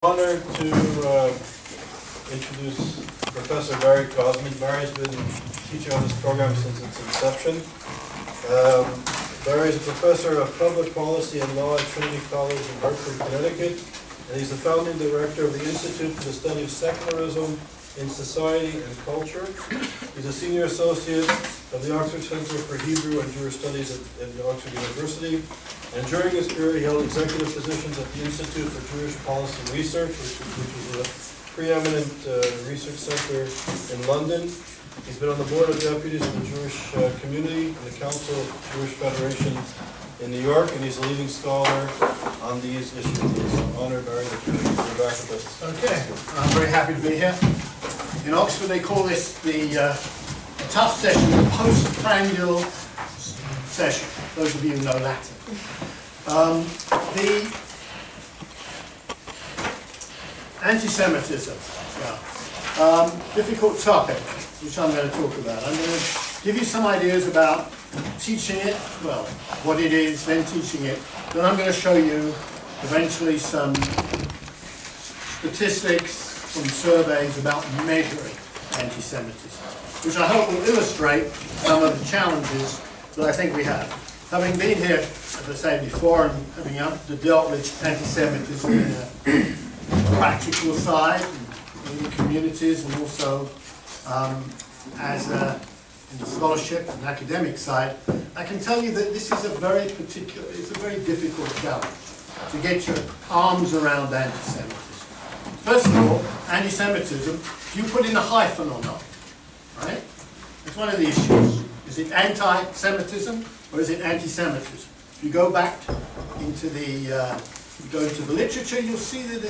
Honor to introduce Professor Barry Kosmin. Barry has been teaching on this program since its inception. Barry is a professor of public policy and law at Trinity College in Hartford, Connecticut, and he's the founding director of the Institute for the Study of Secularism in Society and Culture. He's a senior associate of the Oxford Center for Hebrew and Jewish Studies at the Oxford University. And during his career, he held executive positions at the Institute for Jewish Policy Research, which was a preeminent research center in London. He's been on the board of deputies of the Jewish community and the Council of Jewish Federations in New York, and he's a leading scholar on these issues. It's an honor, Barry, that you're back with us. Okay, I'm very happy to be here. In Oxford, they call this the tough session, the postprandial session. Those of you who know Latin. The anti-Semitism, difficult topic, which I'm going to talk about. I'm going to give you some ideas about teaching it, well, what it is, then teaching it. Then I'm going to show you eventually some statistics from surveys about measuring anti-Semitism, which I hope will illustrate some of the challenges that I think we have. Having been here, as I said before, and having dealt with anti-Semitism in a practical side, in the communities, and also in the scholarship and academic side, I can tell you that this is a very difficult challenge to get your arms around anti-Semitism. First of all, anti-Semitism, do you put in a hyphen or not? Right? It's one of the issues. Is it anti-Semitism or is it anti-Semitism? If you go back into the literature, you'll see that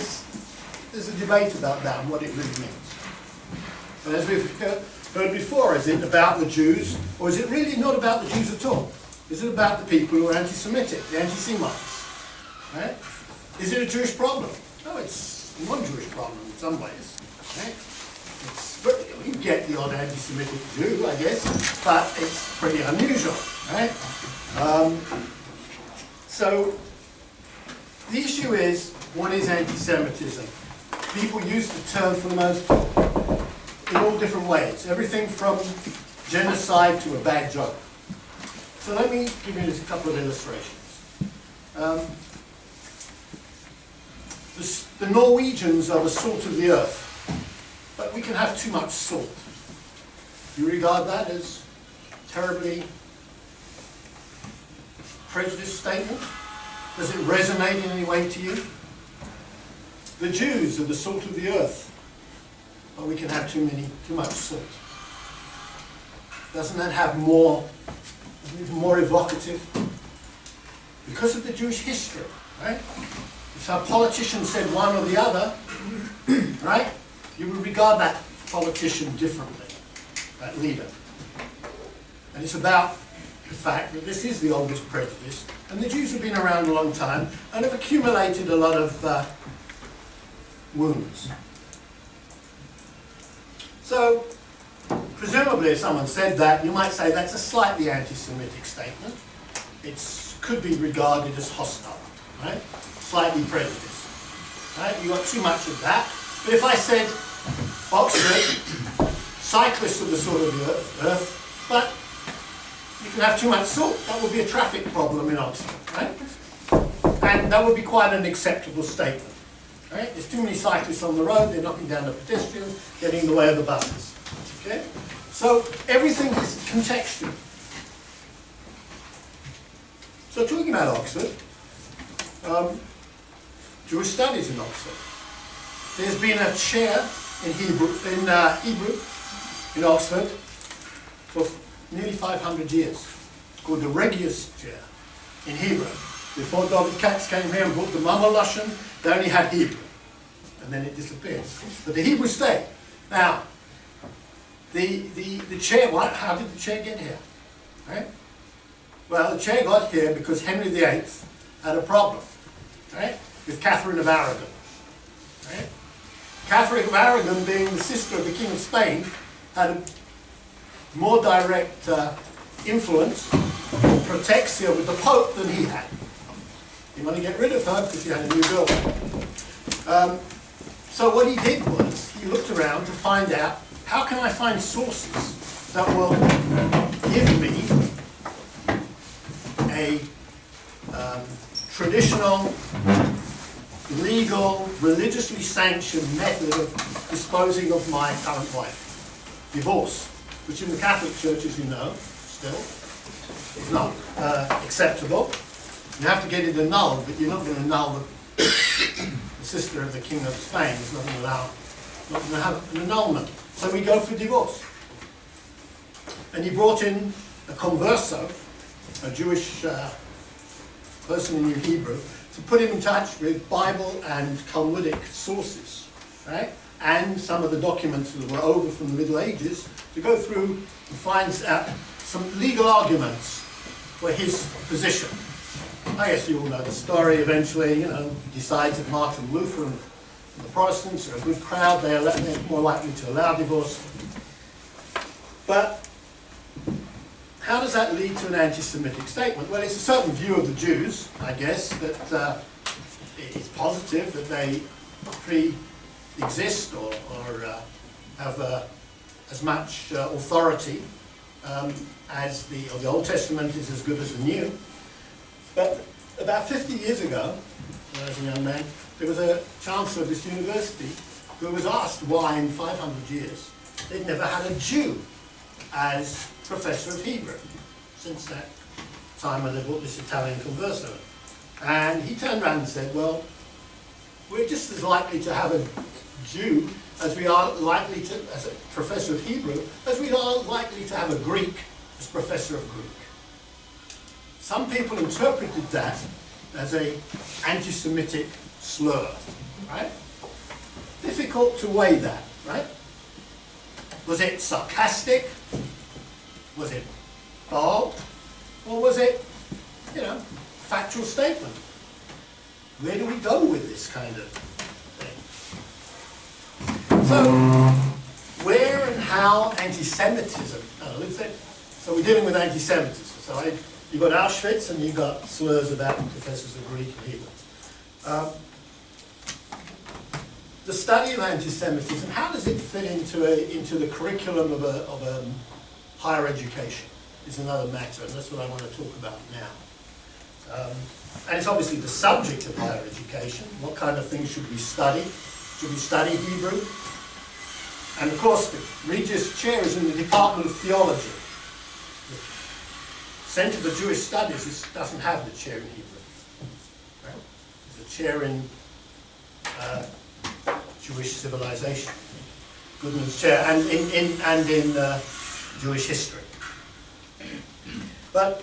there's a debate about that and what it really means. And as we've heard before, is it about the Jews, or is it really not about the Jews at all? Is it about the people who are anti-Semitic, the anti-Semites? Right? Is it a Jewish problem? No, it's a non-Jewish problem in some ways. Right? You get the odd anti-Semitic Jew, I guess, but it's pretty unusual, right? So the issue is, what is anti-Semitism? People use the term for the most part in all different ways. Everything from genocide to a bad joke. So let me give you just a couple of illustrations. The Norwegians are the salt of the earth. But we can have too much salt. Do you regard that as terribly prejudiced statement? Does it resonate in any way to you? The Jews are the salt of the earth, but we can have too much salt. Doesn't that have more evocative? Because of the Jewish history, right? If our politician said one or the other, right? You would regard that politician differently, that leader. And it's about the fact that this is the oldest prejudice, and the Jews have been around a long time and have accumulated a lot of wounds. So, presumably if someone said that, you might say that's a slightly anti-Semitic statement. It could be regarded as hostile, right? Slightly prejudiced. Right? You got too much of that. But if I said, Oxford, cyclists are the salt of the earth, but you can have too much salt, that would be a traffic problem in Oxford, right? And that would be quite an acceptable statement, right? There's too many cyclists on the road, they're knocking down the pedestrians, getting in the way of the buses, okay? So everything is contextual. So talking about Oxford, Jewish Studies in Oxford. There's been a chair in Hebrew in Oxford for nearly 500 years. It's called the Regius chair in Hebrew. Before David Katz came here and brought the Mama Lashon, they only had Hebrew. And then it disappeared. But the Hebrew stayed. Now, the chair, how did the chair get here? Right? Well, the chair got here because Henry VIII had a problem, right, with Catherine of Aragon. Right? Catherine of Aragon, being the sister of the King of Spain, had a more direct influence or protexia with the Pope than he had. You want to get rid of her because she had a new girlfriend. So what he did was, he looked around to find out, how can I find sources that will give me a traditional, legal, religiously sanctioned method of disposing of my current wife. Divorce, which in the Catholic Church, as you know, still, is not acceptable. You have to get it annulled, but you're not going to annul the sister of the King of Spain. Is not going to have an annulment. So we go for divorce. And he brought in a converso, a Jewish person who knew Hebrew, to put him in touch with Bible and Talmudic sources, right? And some of the documents that were over from the Middle Ages, to go through and find out some legal arguments for his position. I guess you all know the story. Eventually, he decides that Martin Luther and the Protestants are a good crowd. They're more likely to allow divorce. But how does that lead to an anti-Semitic statement? Well, it's a certain view of the Jews, I guess, that it's positive that they pre-exist or have as much authority as the Old Testament is as good as the New. But about 50 years ago, when I was a young man, there was a chancellor of this university who was asked why in 500 years they'd never had a Jew as professor of Hebrew since that time when they brought this Italian converso. And he turned around and said, well, we're just as likely to have a Jew as we are likely to, as a professor of Hebrew, as we are likely to have a Greek as professor of Greek. Some people interpreted that as an anti-Semitic slur, right? Difficult to weigh that, right? Was it sarcastic? Was it bold? Or was it, factual statement? Where do we go with this kind of thing? So, where and how anti-Semitism, so we're dealing with anti-Semitism. So you've got Auschwitz and you've got slurs about professors of Greek and Hebrew. The study of anti-Semitism, how does it fit into the curriculum of a higher education is another matter, and that's what I want to talk about now. And it's obviously the subject of higher education. What kind of things should we study? Should we study Hebrew? And of course, the Regius Chair is in the Department of Theology. The Centre for Jewish Studies doesn't have the chair in Hebrew. Right? There's a chair in Jewish civilization, Goodman's chair, and in Jewish history. But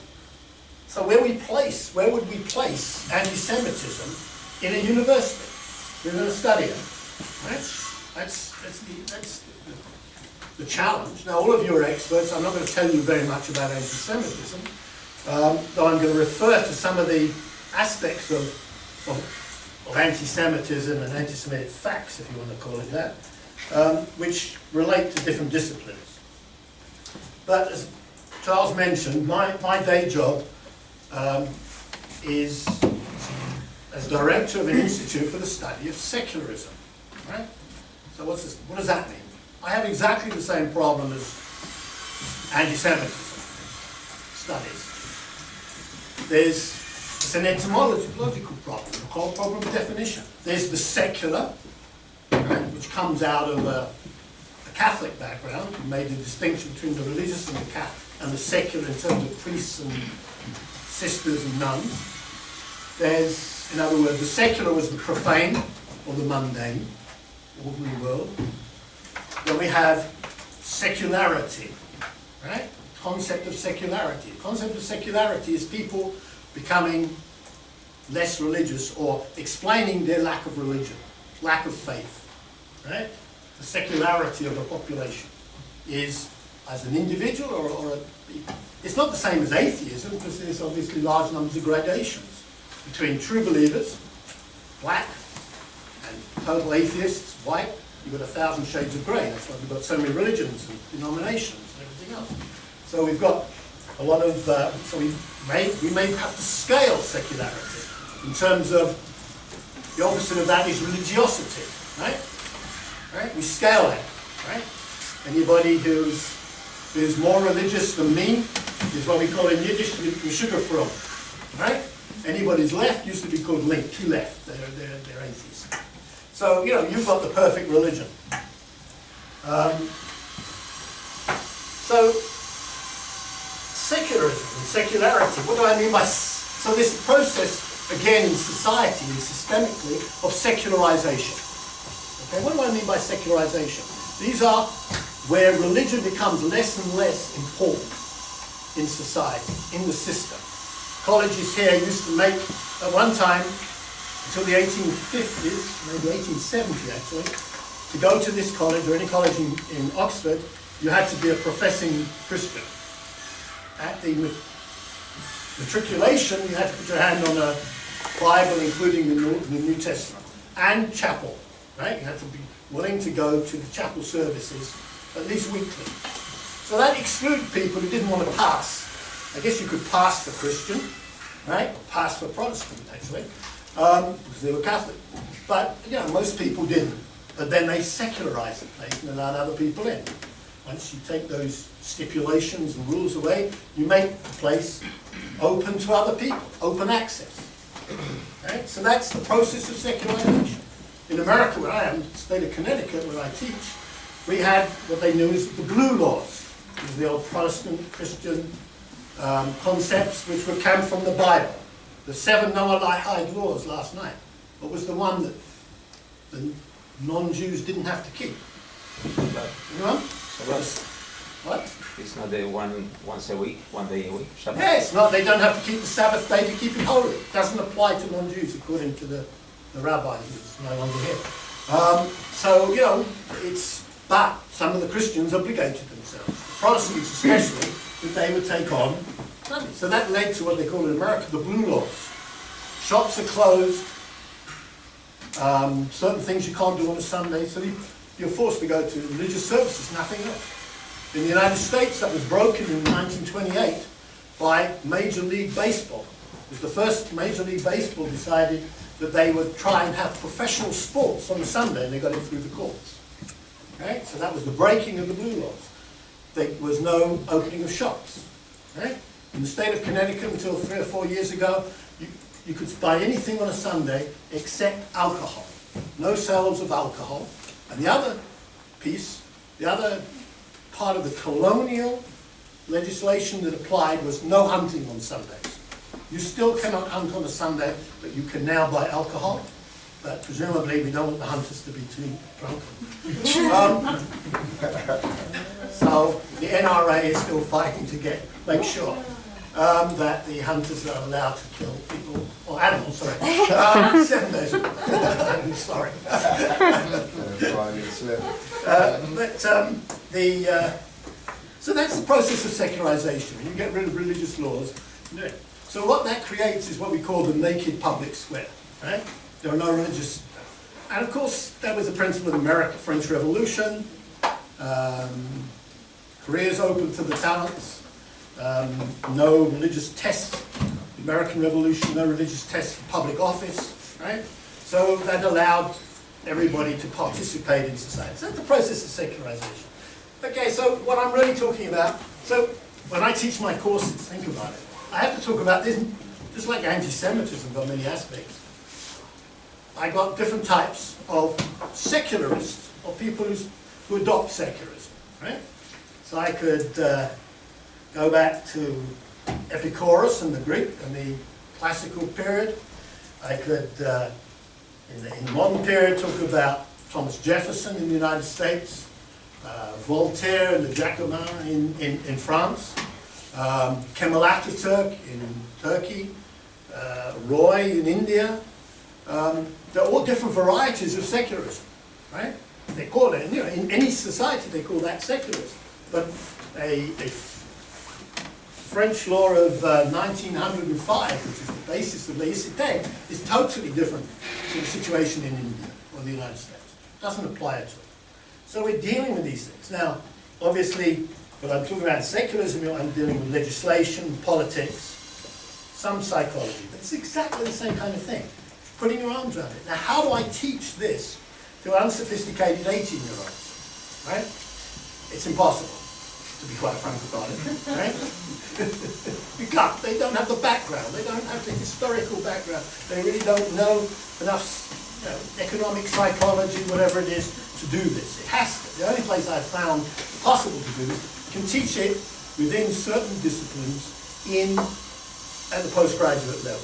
so where would we place anti-Semitism in a university? We're going to study it, right? That's the challenge. Now, all of you are experts. I'm not going to tell you very much about anti-Semitism, though I'm going to refer to some of the aspects of anti-Semitism and anti-Semitic facts, if you want to call it that, which relate to different disciplines. But as Charles mentioned, my day job is as director of an institute for the study of secularism. Right? So what does that mean? I have exactly the same problem as anti-Semitism studies. It's an etymological problem, a problem of definition. There's the secular, right, which comes out of a Catholic background, who made the distinction between the religious and the secular in terms of priests and sisters and nuns. There's, in other words, the secular was the profane or the mundane, ordinary world. Then we have secularity, right? Concept of secularity. The concept of secularity is people becoming less religious or explaining their lack of religion, lack of faith, right? The secularity of a population is as an individual or it's not the same as atheism, because there's obviously large numbers of gradations between true believers, black, and total atheists, white. You've got 1,000 shades of grey. That's why we've got so many religions and denominations and everything else. So we've got a lot of, so we may have to scale secularity in terms of the opposite of that is religiosity, right? right? We scale it, right? Anybody who's more religious than me is what we call in Yiddish, Sugarfrom, right? Anybody who's left used to be called link, to left, they're atheists. So, you know, you've got the perfect religion. So, secularism and secularity, what do I mean by, so this process, again, in society and systemically, of secularization. Okay, what do I mean by secularization? These are where religion becomes less and less important in society, in the system. Colleges here used to make, at one time, until the 1850s, maybe 1870 actually, to go to this college, or any college in Oxford, you had to be a professing Christian. At the matriculation, you had to put your hand on a Bible, including the New Testament, and chapel, right? You had to be willing to go to the chapel services at least weekly. So that excluded people who didn't want to pass. I guess you could pass for Christian, right? Or pass for Protestant, actually, because they were Catholic. But, you know, most people didn't. But then they secularized the place and allowed other people in. Once you take those stipulations and rules away, you make the place open to other people, open access. Right? So that's the process of secularization. In America, where I am, the state of Connecticut, where I teach, we had what they knew as the Blue Laws. These are the old Protestant Christian concepts which were came from the Bible. The 7 Noahide laws last night. What was the one that the non-Jews didn't have to keep? Anyone? What? It's not the once a week, 1 day a week. Shabbat. Yes, no, they don't have to keep the Sabbath day to keep it holy. It doesn't apply to non-Jews according to the rabbi who's no longer here. So, you know, but some of the Christians obligated themselves, the Protestants especially, that they would take on Sunday. So that led to what they call in America the Blue Laws. Shops are closed, certain things you can't do on a Sunday, so you're forced to go to religious services, nothing else. In the United States, that was broken in 1928 by Major League Baseball. It was the first Major League Baseball decided that they would try and have professional sports on a Sunday, and they got it through the courts. Right? So that was the breaking of the Blue Laws. There was no opening of shops. Right? In the state of Connecticut, until 3 or 4 years ago, you could buy anything on a Sunday except alcohol. No sales of alcohol. And the other piece, the other part of the colonial legislation that applied was no hunting on Sundays. You still cannot hunt on a Sunday, but you can now buy alcohol. But presumably we don't want the hunters to be too drunk. So the NRA is still fighting to make sure that the hunters are allowed to kill people, or animals, sorry, 7 days a week. Sorry. So that's the process of secularization. You get rid of religious laws. So what that creates is what we call the naked public square. Right? There are no religious, and of course that was the principle of the French Revolution. Careers open to the talents. No religious tests. The American Revolution, no religious tests for public office. Right? So that allowed everybody to participate in society. So that's the process of secularization. Okay, so what I'm really talking about, so when I teach my courses, think about it. I have to talk about this, just like anti-Semitism got many aspects. I got different types of secularists, or people who adopt secularism, right? So I could go back to Epicurus in the Greek, in the classical period. I could, in the modern period, talk about Thomas Jefferson in the United States, Voltaire and the Jacobins in France, Kemal Atatürk in Turkey, Roy in India. They're all different varieties of secularism, right? They call it, you know, in any society they call that secularism. But a French law of 1905, which is the basis of laïcité, is totally different to the situation in India or the United States. It doesn't apply at all. So we're dealing with these things. Now, obviously, when I'm talking about secularism, I'm dealing with legislation, politics, some psychology, but it's exactly the same kind of thing. Putting your arms around it. Now, how do I teach this to unsophisticated 18-year-olds, right? It's impossible, to be quite frank about it, right? You can't. They don't have the background. They don't have the historical background. They really don't know enough, economic psychology, whatever it is, to do this. It has to. The only place I've found possible to do this, can teach it within certain disciplines at the postgraduate level,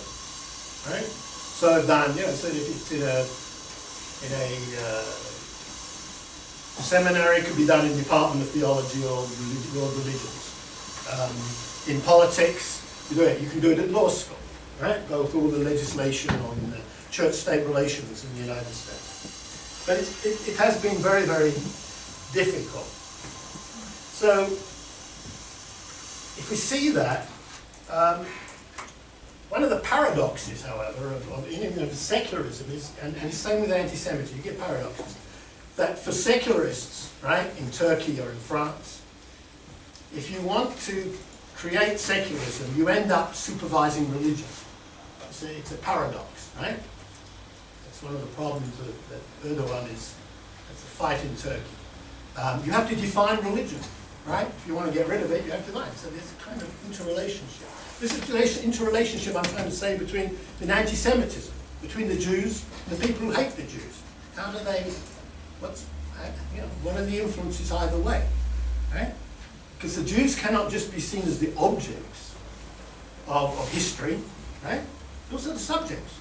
right? So I've done, so if it's in a seminary, it could be done in the Department of Theology or religions. In politics, you can do it at law school, right? Go through all the legislation on church-state relations in the United States. But it has been very, very difficult. So, if we see that, one of the paradoxes, however, of secularism is, and the same with anti-Semitism, you get paradoxes, that for secularists, right, in Turkey or in France, if you want to create secularism, you end up supervising religion. It's a paradox, right? That's one of the problems that Erdogan that's a fight in Turkey. You have to define religion, right? If you want to get rid of it, you have to define it. So there's a kind of interrelationship. This is interrelationship I'm trying to say between anti-Semitism, between the Jews and the people who hate the Jews. How do they, what are the influences either way, right? Because the Jews cannot just be seen as the objects of history, right? They're also the subjects,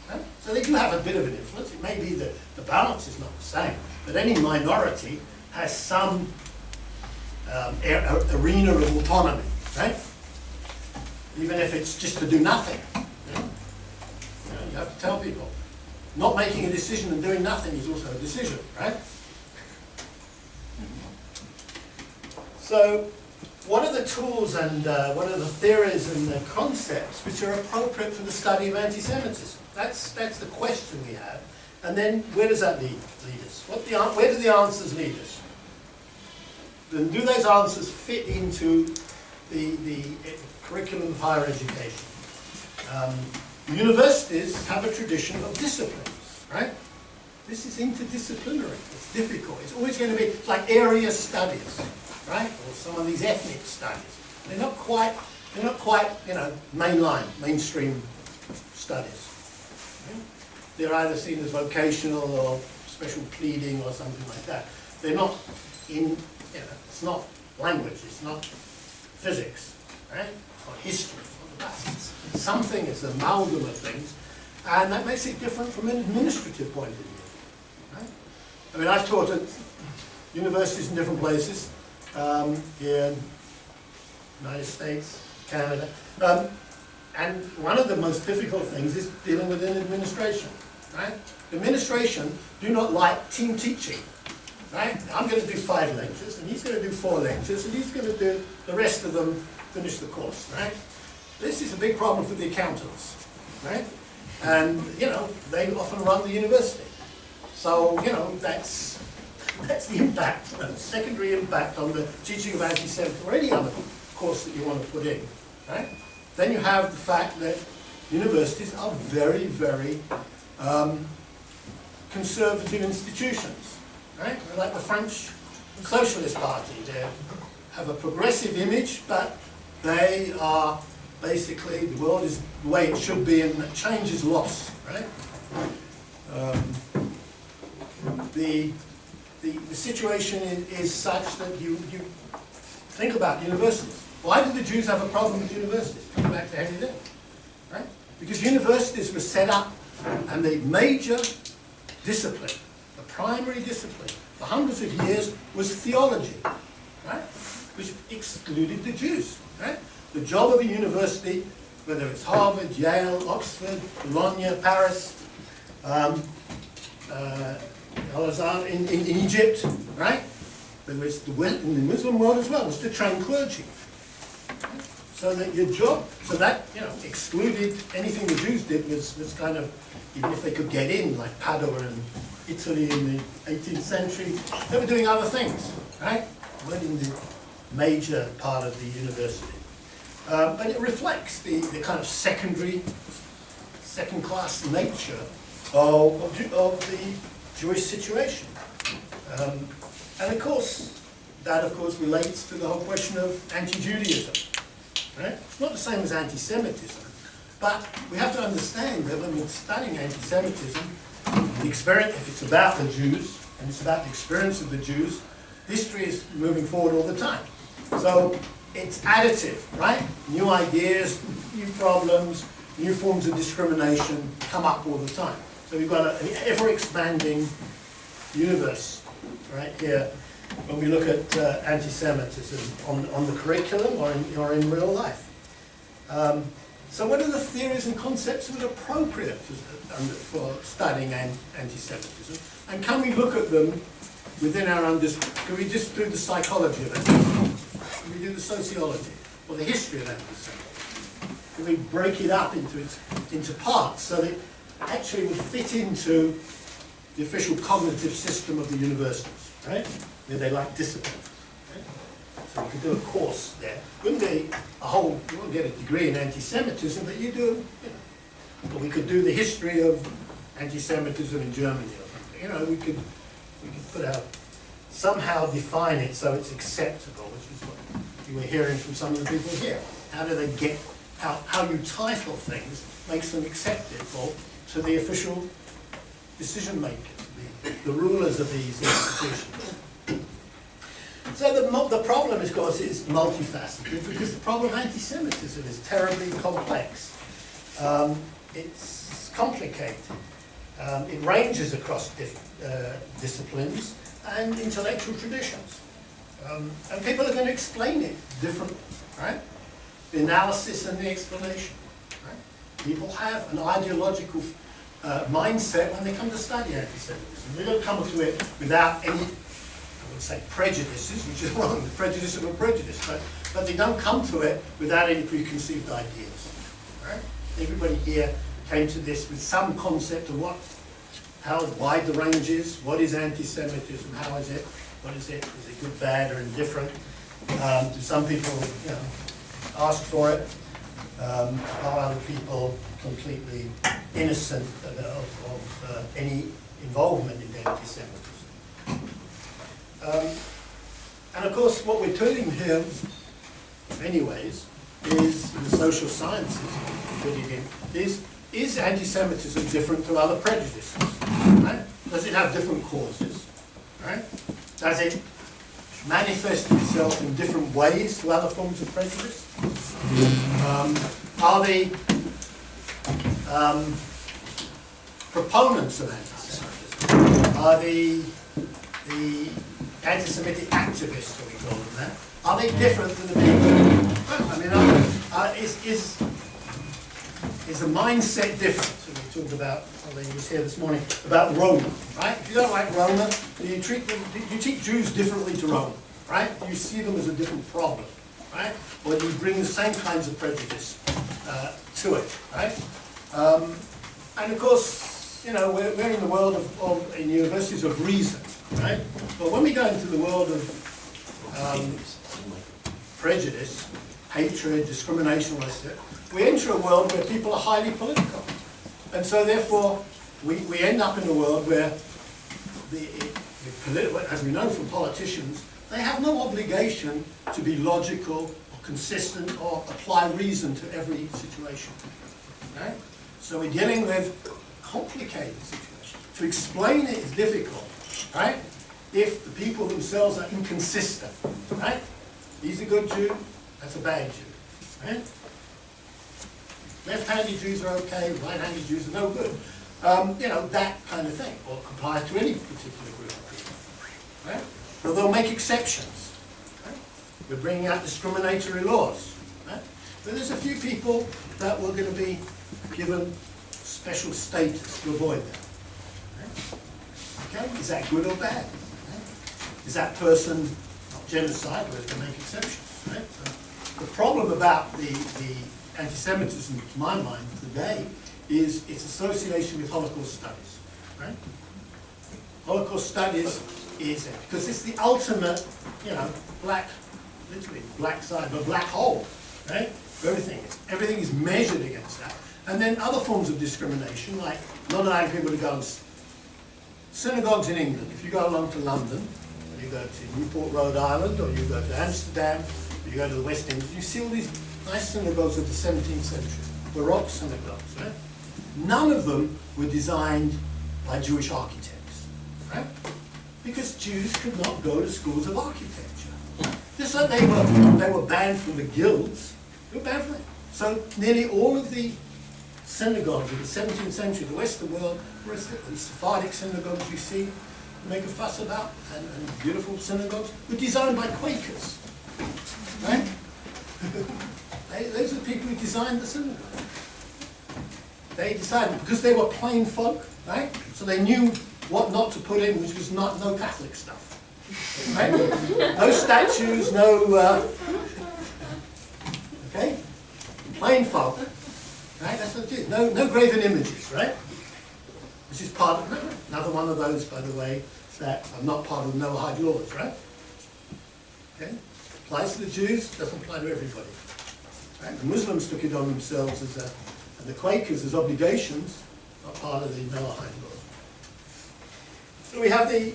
right? So they do have a bit of an influence. It may be that the balance is not the same, but any minority has some arena of autonomy, right? Even if it's just to do nothing. You have to tell people. Not making a decision and doing nothing is also a decision, right? So, what are the tools and what are the theories and the concepts which are appropriate for the study of anti-Semitism? That's the question we have. And then, where does that lead us? Where do the answers lead us? Then do those answers fit into the curriculum of higher education? Universities have a tradition of disciplines, right? This is interdisciplinary. It's difficult. It's always going to be like area studies, right? Or some of these ethnic studies. They're not quite, mainstream studies. Okay? They're either seen as vocational or special pleading or something like that. They're not it's not language, it's not physics, right? It's not history, it's not the past. It's something, it's an amalgam of things, and that makes it different from an administrative point of view, right? I mean, I've taught at universities in different places, here in the United States, Canada, and one of the most difficult things is dealing with an administration, right? Administration do not like team teaching. Right? I'm going to do 5 lectures, and he's going to do 4 lectures, and he's going to do the rest of them, finish the course, right? This is a big problem for the accountants, right? And, they often run the university. So, that's the impact, secondary impact on the teaching of anti-Semitism or any other course that you want to put in, right? Then you have the fact that universities are very, very conservative institutions. Right? They're like the French Socialist Party. They have a progressive image, but they are basically, the world is the way it should be and change is lost. Right? The situation is such that you think about universities. Why do the Jews have a problem with universities? Coming back to Henry Day. Right? Because universities were set up and the major discipline, primary discipline for hundreds of years was theology, right? Which excluded the Jews, right? The job of a university, whether it's Harvard, Yale, Oxford, Bologna, Paris, in Egypt, right? Whether it's in the Muslim world as well, was to train clergy. So that your job, excluded anything the Jews did was kind of, even if they could get in, like Padua and Italy in the 18th century, they were doing other things, right? Weren't in the major part of the university. But it reflects the kind of second-class nature of the Jewish situation. And of course, that of course relates to the whole question of anti-Judaism. Right? It's not the same as anti-Semitism, but we have to understand that when we're studying anti-Semitism, the experience, if it's about the Jews, and it's about the experience of the Jews, history is moving forward all the time. So it's additive, right? New ideas, new problems, new forms of discrimination come up all the time. So we've got an ever-expanding universe right here when we look at anti-Semitism on the curriculum or in real life. So what are the theories and concepts that are appropriate for studying anti-Semitism? And can we look at them within our understanding? Can we just do the psychology of anti-Semitism? Can we do the sociology or the history of anti-Semitism? Can we break it up into parts so that it actually would fit into the official cognitive system of the universities, right? Where they like discipline. Right? So you could do a course there. Wouldn't be a whole, you wouldn't get a degree in anti-Semitism, but you do, you know. Or we could do the history of anti-Semitism in Germany or something. You know, we could put out, somehow define it so it's acceptable, which is what you were hearing from some of the people here. How do they get, how you title things makes them acceptable to the official decision makers, the rulers of these institutions. So the problem, of course, is multifaceted because the problem of anti-Semitism is terribly complex. It's complicated. It ranges across disciplines and intellectual traditions. And people are going to explain it differently, right? The analysis and the explanation. Right? People have an ideological mindset when they come to study anti-Semitism. They don't come to it without any, I would say, prejudices, which is wrong, the prejudice of a prejudice, but they don't come to it without any preconceived ideas. Right? Everybody here came to this with some concept of how wide the range is, what is anti-Semitism, how is it, what is it good, bad, or indifferent? Do some people, you know, ask for it? Are other people completely innocent of any involvement in anti-Semitism? And of course, what we're doing here, in many ways, is in the social sciences, is anti-Semitism different to other prejudices? Right? Does it have different causes? Right? Does it manifest itself in different ways to other forms of prejudice? Are the proponents of anti-Semitism, are the anti-Semitic activists, as we call them that, are they different than the people? Well, I mean, is the mindset different? So we talked about, well, he was here this morning, about Roma, right? If you don't like Roma, you treat Jews differently to Roma, right? You see them as a different problem, right? Or you bring the same kinds of prejudice to it, right? And of course, you know, we're in the world in universities of reason, right? But when we go into the world of prejudice, hatred, discrimination, we enter a world where people are highly political. And so therefore, we end up in a world where, as we know from politicians, they have no obligation to be logical or consistent or apply reason to every situation. Right? So we're dealing with a complicated situation. To explain it is difficult, right? If the people themselves are inconsistent, right? He's a good Jew, that's a bad Jew, right? Left-handed Jews are okay, right-handed Jews are no good. You know, that kind of thing, or apply to any particular group of people, right? But they'll make exceptions, right? We're bringing out discriminatory laws, right? But there's a few people that we're going to be given special status to avoid that, right? Okay, is that good or bad? Right? Is that person not genocide, or is they make exceptions, right? So the problem about the anti-Semitism, to my mind, today, is its association with Holocaust studies, right? Holocaust studies is, because it's the ultimate, you know, literally black side, but black hole, right? Everything is measured against that. And then other forms of discrimination, like not allowing people to go and synagogues in England, if you go along to London, or you go to Newport, Rhode Island, or you go to Amsterdam, or you go to the West Indies, you see all these nice synagogues of the 17th century, Baroque synagogues, right? None of them were designed by Jewish architects, right? Because Jews could not go to schools of architecture. Just like they were banned from the guilds, they were banned from it. So nearly all of the synagogues of the 17th century, the Western world, the Sephardic synagogues you see, make a fuss about, and beautiful synagogues, were designed by Quakers, right? Those are the people who designed the synagogue. They decided, because they were plain folk, right? So they knew what not to put in, which was no Catholic stuff. Right? No statues, no, okay? Plain folk, right? That's what it is. No graven images, right? Which is part of, another one of those, by the way, that are not part of the Noahide laws, right? Okay? Applies to the Jews, doesn't apply to everybody. Right? The Muslims took it on themselves as and the Quakers as obligations, not part of the Noahide laws. So we have the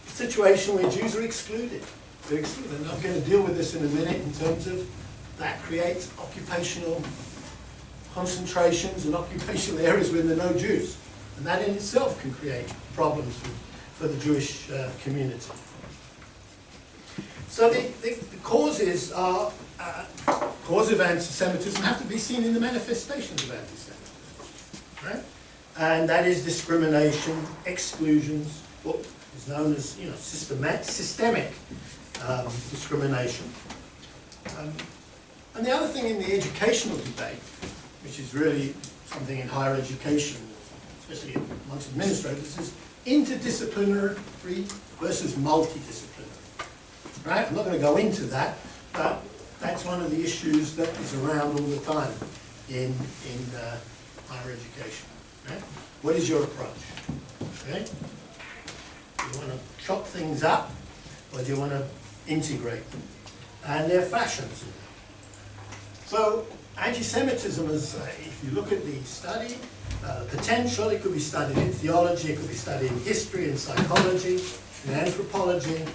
situation where Jews are excluded. They're excluded. And I'm going to deal with this in a minute in terms of that creates occupational concentrations and occupational areas where there are no Jews. And that in itself can create problems for the Jewish community. So the causes are, cause of anti-Semitism have to be seen in the manifestations of anti-Semitism, right? And that is discrimination, exclusions, what is known as systemic discrimination. And the other thing in the educational debate, which is really something in higher education, especially amongst administrators, is interdisciplinary versus multidisciplinary. Right? I'm not going to go into that, but that's one of the issues that is around all the time in higher education. Right? What is your approach? Okay? Do you want to chop things up, or do you want to integrate them? And there are fashions. So anti-Semitism is, if you look at the study, potential, it could be studied in theology, it could be studied in history and psychology, in anthropology,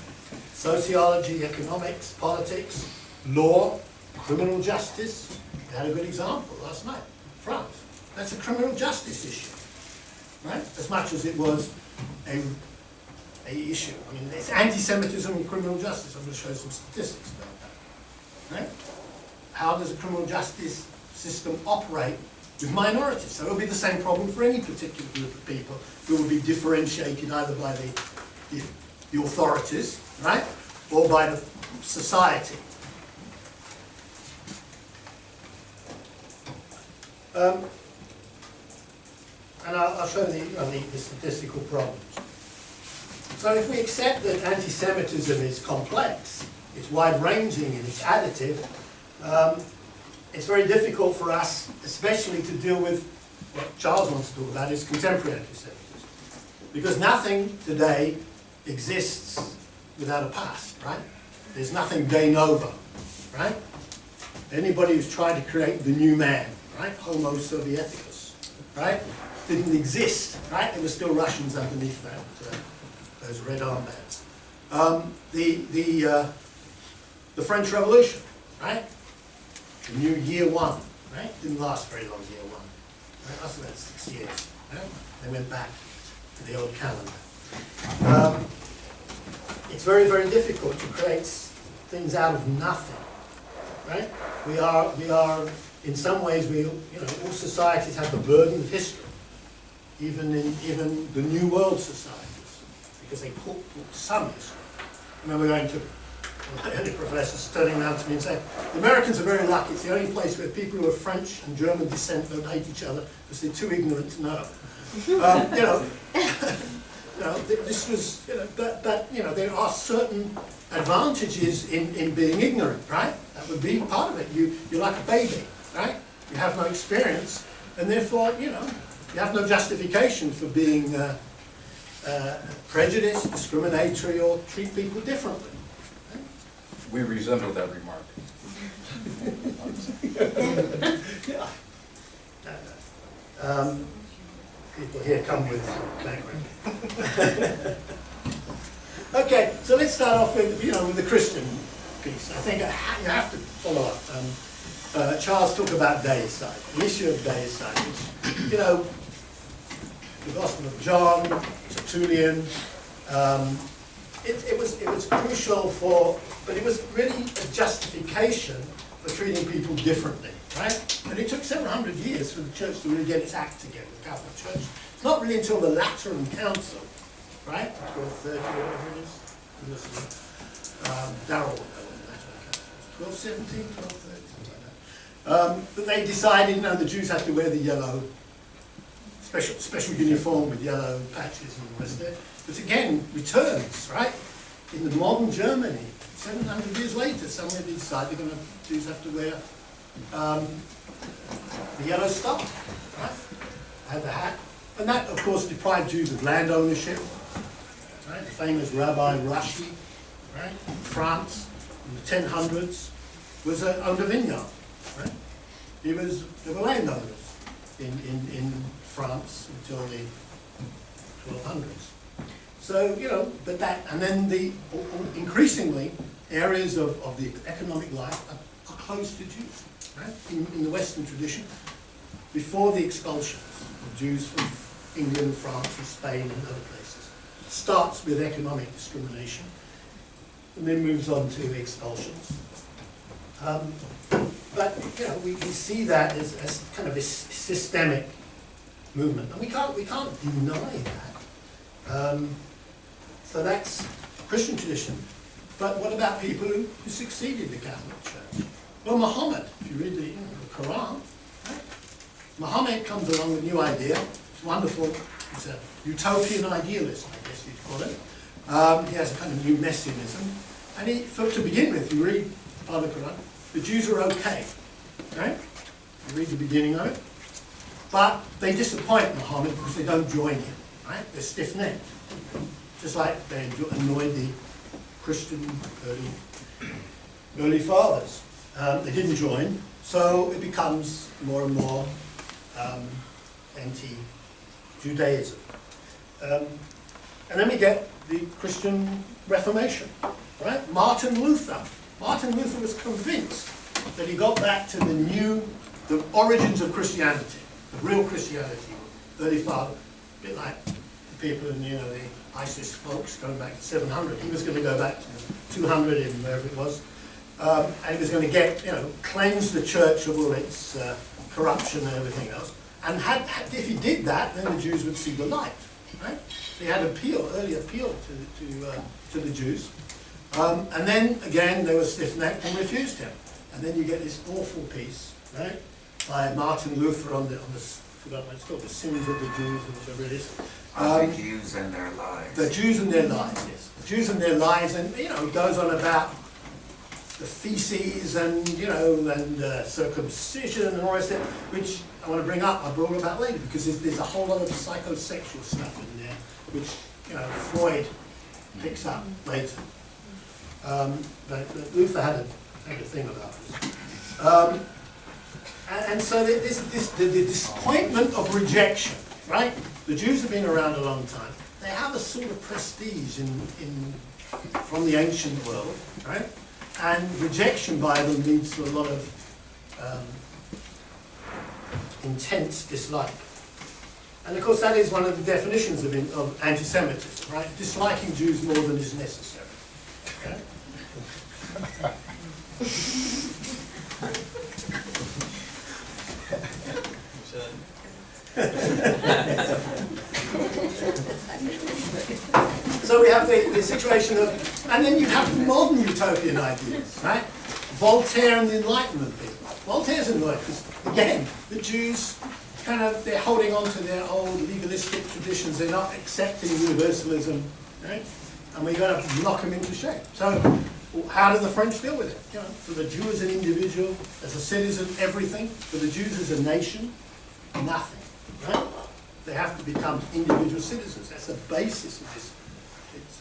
sociology, economics, politics, law, criminal justice. We had a good example last night, France. That's a criminal justice issue, right? As much as it was a issue. I mean, it's anti-Semitism and criminal justice. I'm going to show you some statistics about that, right? How does a criminal justice system operate with minorities? So it will be the same problem for any particular group of people who will be differentiated either by the authorities, right, or by the society. And I'll show the statistical problems. So if we accept that anti-Semitism is complex, it's wide-ranging and it's additive, it's very difficult for us, especially to deal with what Charles wants to talk about, is contemporary anti-Semitism. Because nothing today exists without a past, right? There's nothing de novo, right? Anybody who's tried to create the new man, right? Homo Sovieticus, right? Didn't exist, right? There were still Russians underneath that, those red armbands. The French Revolution, right? The new year one, right? Didn't last very long, year one. Right? Lasted about 6 years. Right? They went back to the old calendar. It's very, very difficult to create things out of nothing, right? We are in some ways, all societies have the burden of history, even the New World societies, because they put some history. I remember going to my early professors turning around to me and saying, the Americans are very lucky. It's the only place where people who are French and German descent don't hate each other because they're too ignorant to know. This was, but there are certain advantages in being ignorant, right? That would be part of it. You're like a baby, right? You have no experience, and therefore, you have no justification for being prejudiced, discriminatory, or treat people differently. We resemble that remark. people here come with background. Okay, so let's start off with, with the Christian piece. I think you have to follow up. Charles talked about deicide, the issue of deicide, which, the Gospel of John, Tertullian, it was crucial but it was really a justification for treating people differently, right? And it took several hundred years for the church to really get its act together, the Catholic Church. It's not really until the Lateran Council, right, 1230 or whatever it is, Darrell will know what the Lateran Council was, 1217, 1230, something like that. But they decided, the Jews had to wear the yellow, special uniform with yellow patches and the rest of it. But again, returns, right? In the modern Germany, 700 years later, somewhere they decide Jews have to wear the yellow star, right? Had the hat. And that, of course, deprived Jews of land ownership, right? The famous Rabbi Rashi, right? In France, in the 1000s, owned a vineyard, right? There were landowners in France until the 1200s. So, but that, and then increasingly, areas of the economic life are closed to Jews, right? In the Western tradition, before the expulsions of Jews from England, France, and Spain, and other places. It starts with economic discrimination, and then moves on to expulsions. But, we see that as kind of a systemic movement, and we can't deny that. So that's Christian tradition. But what about people who succeeded the Catholic Church? Well, Muhammad, if you read the Quran, right? Muhammad comes along with a new idea. It's wonderful. It's a utopian idealist, I guess you'd call it. He has a kind of new messianism. And to begin with, you read part of the Quran, the Jews are okay, right? You read the beginning of it. But they disappoint Muhammad because they don't join him, right? They're stiff-necked. Just like they annoyed the Christian early fathers. They didn't join, so it becomes more and more anti-Judaism. And then we get the Christian Reformation, right? Martin Luther was convinced that he got back to the origins of Christianity, the real Christianity, early father, a bit like the people in, the ISIS folks going back to 700. He was going to go back to 200 in wherever it was. And he was going to get, cleanse the church of all its corruption and everything else. And if he did that, then the Jews would see the light, right? So he had early appeal to the Jews. And then, again, they were stiff-necked and refused him. And then you get this awful piece, right, by Martin Luther on the I forgot what it's called, the sins of the Jews, or whatever it is. The Jews and their lives. The Jews and their lives, yes. The Jews and their lives, and, it goes on about the feces and, and circumcision and all the rest of it, which I want to bring up, I'll bring about later, because there's a whole lot of psychosexual stuff in there, which, Freud picks up later. But Luther had a thing about this. And so the disappointment of rejection, right? The Jews have been around a long time. They have a sort of prestige from the ancient world, right? And rejection by them leads to a lot of intense dislike. And of course that is one of the definitions of anti-Semitism, right? Disliking Jews more than is necessary. Okay? So we have the situation of, and then you have the modern utopian ideas, right? Voltaire and the Enlightenment people. Voltaire's annoyed because, again, the Jews they're holding on to their old legalistic traditions. They're not accepting universalism, right? And we're going to knock them into shape. So how do the French deal with it? For the Jew as an individual, as a citizen, everything. For the Jews as a nation, nothing, right? They have to become individual citizens. That's the basis of this.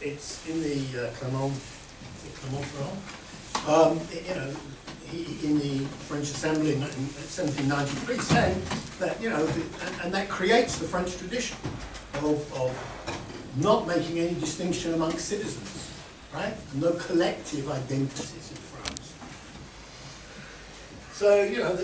It's in the Clermont-Ferrand. in the French Assembly in 1793 saying that, you know, and that creates the French tradition of not making any distinction amongst citizens, right? And no collective identities in France. So, you know,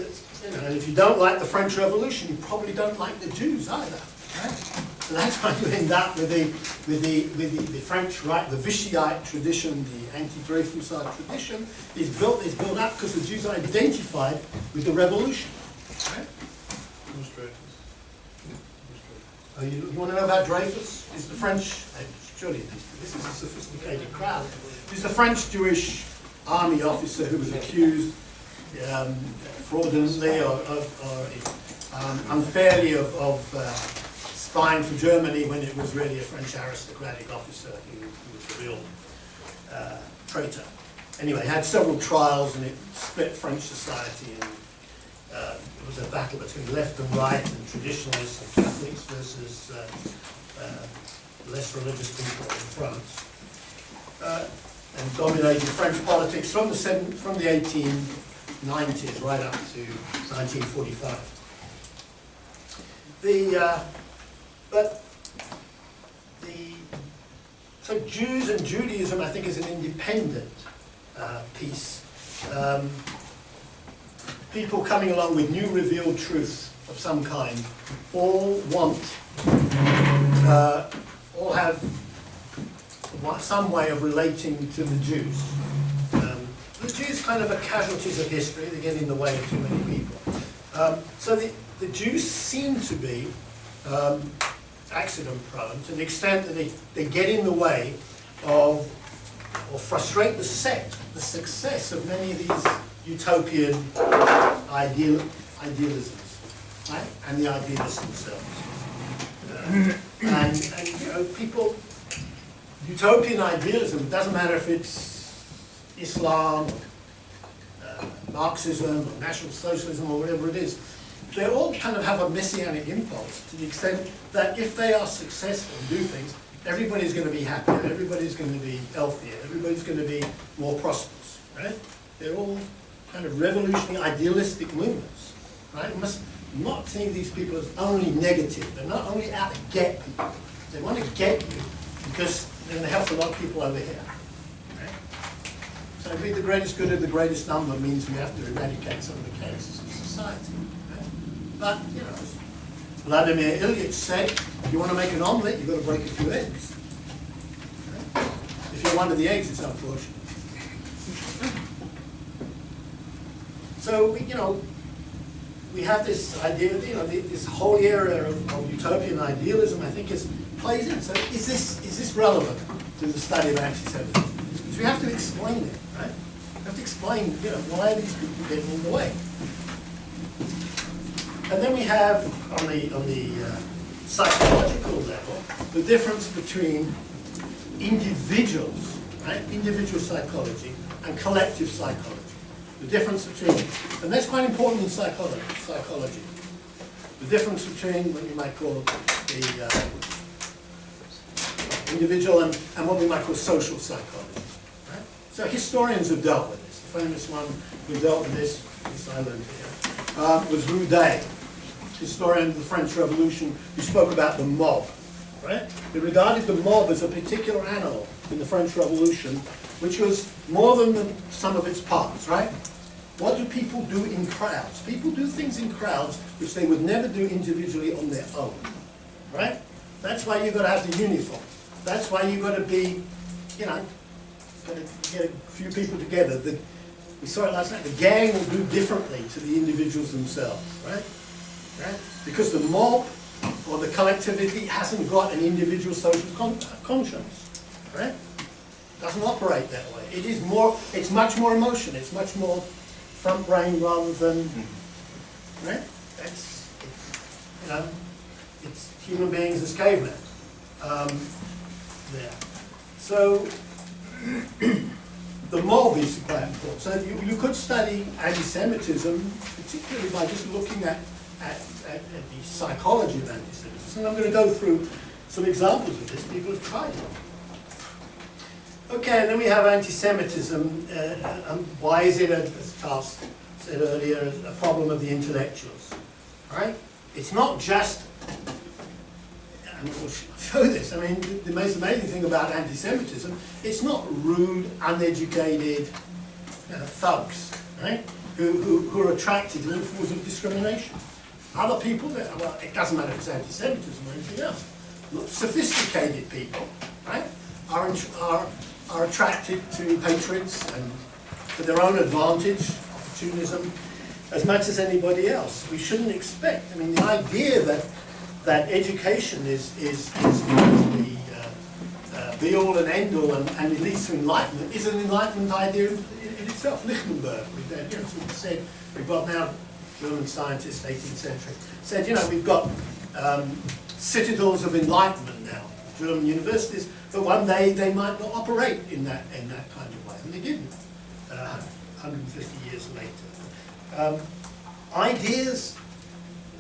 and if you don't like the French Revolution, you probably don't like the Jews either, right? So that's why you end up with the French right, the Vichyite tradition, the anti-Dreyfusard tradition is built up because the Jews are identified with the revolution. Right? Who's Dreyfus? You want to know about Dreyfus? Is the French? Surely this is a sophisticated crowd. He's the French Jewish army officer who was accused fraudulently or unfairly of spying for Germany when it was really a French aristocratic officer who was the real traitor. Anyway, had several trials and it split French society, and it was a battle between left and right and traditionalists and Catholics versus less religious people in France, and dominated French politics from the 1890s right up to 1945. So Jews and Judaism, I think, is an independent piece. People coming along with new revealed truth of some kind all have some way of relating to the Jews. The Jews kind of are casualties of history. They get in the way of too many people. So the Jews seem to be accident prone to the extent that they get in the way of or frustrate the success of many of these utopian idealisms, right? And the idealists themselves. And you know, people, utopian idealism, it doesn't matter if it's Islam, Marxism, or National Socialism, or whatever it is, they all kind of have a messianic impulse to the extent that if they are successful and do things, everybody's going to be happier, everybody's going to be healthier, everybody's going to be more prosperous, right? They're all kind of revolutionary, idealistic movements, right? You must not see these people as only negative. They're not only out to get people. They want to get you because they're going to help a lot of people over here, right? So be the greatest good of the greatest number means we have to eradicate some of the chaos of society. But, you know, as Vladimir Ilyich said, if you want to make an omelette, you've got to break a few eggs. Okay? If you're one of the eggs, it's unfortunate. So, you know, we have this idea, you know, this whole area of utopian idealism, I think, plays in. So is this relevant to the study of anti-Semitism? Because we have to explain it, right? We have to explain, you know, why these people get in the way. And then we have, on the psychological level, the difference between individuals, right? Individual psychology and collective psychology. The difference between, and that's quite important in psychology. The difference between what you might call the individual and what we might call social psychology. Right? So historians have dealt with this. The famous one who dealt with this I learned here, was Roudet, historian of the French Revolution, who spoke about the mob. Right? He regarded the mob as a particular animal in the French Revolution, which was more than the sum of its parts, right? What do people do in crowds? People do things in crowds which they would never do individually on their own, right? That's why you've got to have the uniform. That's why you've got to be, you know, got to get a few people together. We saw it last night. The gang will do differently to the individuals themselves, right? Right? Because the mob or the collectivity hasn't got an individual social conscience, right? Doesn't operate that way. It is more. It's much more emotion. It's much more front brain rather than, right? That's, you know, it's human beings as cavemen. There. So the mob is quite important. So you could study anti-Semitism, particularly by just looking at the psychology of anti-Semitism. And I'm going to go through some examples of this. People have tried it. Okay, and then we have anti-Semitism. Why is it, as Charles said earlier, a problem of the intellectuals? Right? It's not just, and we'll show this, I mean, the most amazing thing about anti-Semitism, it's not rude, uneducated thugs, right? Who are attracted to all forms of discrimination. Other people, well, it doesn't matter if it's anti-Semitism or anything else. Sophisticated people, right, are attracted to hatreds and for their own advantage, opportunism, as much as anybody else. We shouldn't expect. I mean, the idea that education is the be-all and end-all and it leads to enlightenment is an enlightenment idea in itself. Lichtenberg, sort of said, we've got now German scientists, 18th century, said, we've got citadels of enlightenment now, German universities, but one day they might not operate in that kind of way, and they didn't. 150 years later. Ideas.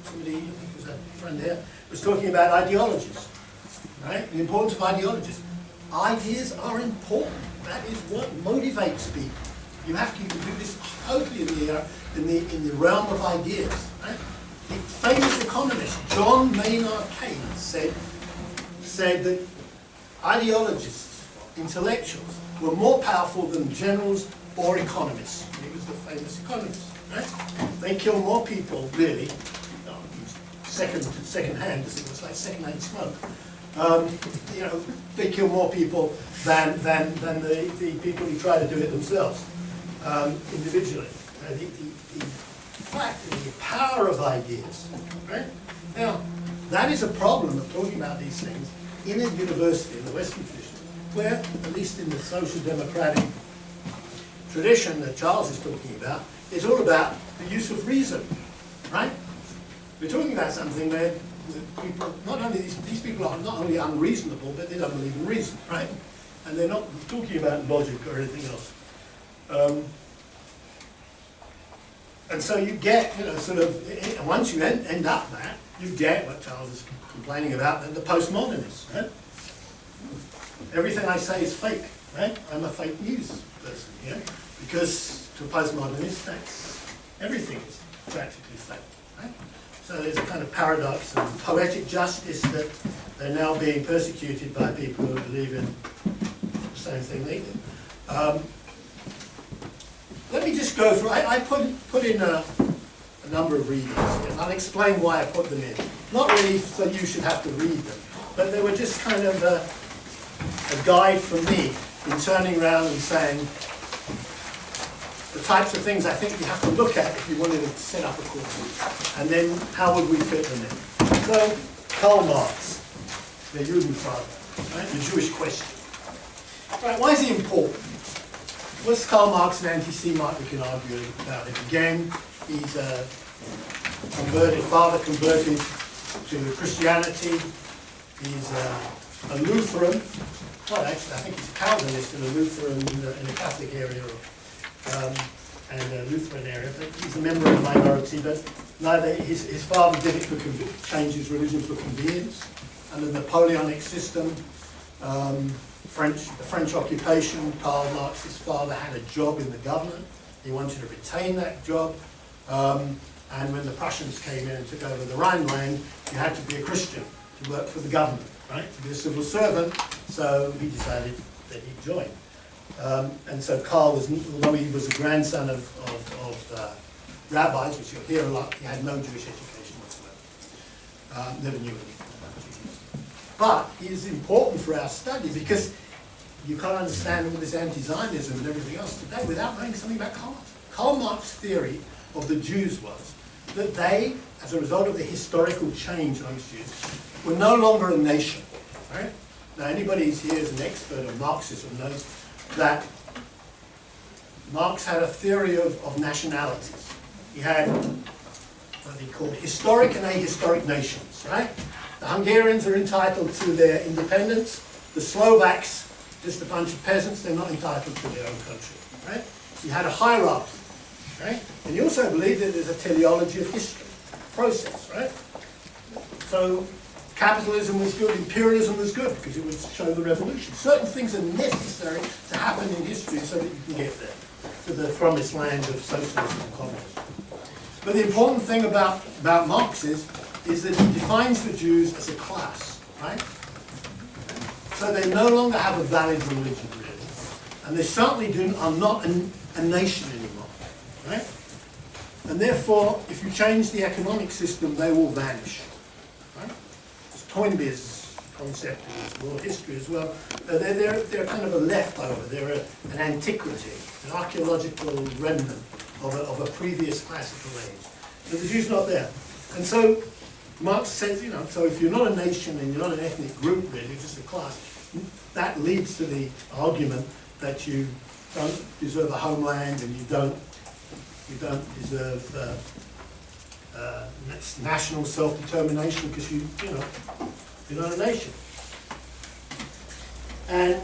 Somebody, I think it was a friend here, was talking about ideologies, right? The importance of ideologies. Ideas are important. That is what motivates people. You can do this totally in the realm of ideas, right? The famous economist John Maynard Keynes said that ideologists, intellectuals, were more powerful than generals or economists. He was the famous economist, right? They kill more people, really, second hand, because it was like second-hand smoke. They kill more people than the people who try to do it themselves, individually. The fact and the power of ideas, right? Now, that is a problem of talking about these things in a university, in the Western tradition, where, at least in the social democratic tradition that Charles is talking about, it's all about the use of reason, right? We're talking about something where people, not only these people are not only unreasonable, but they don't believe in reason, right? And they're not talking about logic or anything else. And so you get, once you end up that, you get what Charles is complaining about, the postmodernists, right? Everything I say is fake, right? I'm a fake news person, because to a postmodernist, everything is practically fake, right? So there's a kind of paradox of poetic justice that they're now being persecuted by people who believe in the same thing they do. Let me just go through, I put in a number of readings, and I'll explain why I put them in. Not really so you should have to read them, but they were just kind of a guide for me in turning around and saying the types of things I think you have to look at if you wanted to set up a course, and then how would we fit them in. So, Karl Marx, the Judenfrage, right? The Jewish question. Right, why is he important? Was Karl Marx an anti-Semite? We can argue about it again. He's a father converted to Christianity. He's a Lutheran. Well, actually, I think he's a Calvinist and a Lutheran in the Catholic area, and a Lutheran area. But he's a member of the minority. But neither his father did it to change his religion for convenience. Under the Napoleonic system, the French occupation, Karl Marx's father had a job in the government. He wanted to retain that job. And when the Prussians came in and took over the Rhineland, you had to be a Christian to work for the government, right? To be a civil servant. So he decided that he'd join. And so Karl was, although he was a grandson of rabbis, which you'll hear a lot, he had no Jewish education whatsoever. Never knew anything about Judaism. But he is important for our study because you can't understand all this anti-Zionism and everything else today without knowing something about Karl Marx. Karl Marx's theory of the Jews was that they, as a result of the historical change amongst Jews, were no longer a nation. Right? Now, anybody who's here is an expert on Marxism knows that Marx had a theory of nationalities. He had what he called historic and ahistoric nations. Right? The Hungarians are entitled to their independence. The Slovaks, just a bunch of peasants, they're not entitled to their own country. Right? He had a hierarchy. Right? And he also believed that there's a teleology of history, process, right? So capitalism was good, imperialism was good, because it would show the revolution. Certain things are necessary to happen in history so that you can get there, to the promised land of socialism and communism. But the important thing about Marx is that he defines the Jews as a class, right? So they no longer have a valid religion, really. And they certainly are not a nation anymore, right? And therefore, if you change the economic system, they will vanish, right? It's Toynbee's concept in world history as well. They're kind of a leftover. They're an antiquity, an archaeological remnant of a previous classical age. But the Jews not there. And so Marx says, you know, so if you're not a nation and you're not an ethnic group really, you're just a class, that leads to the argument that you don't deserve a homeland and you don't deserve national self-determination because you're not a nation. And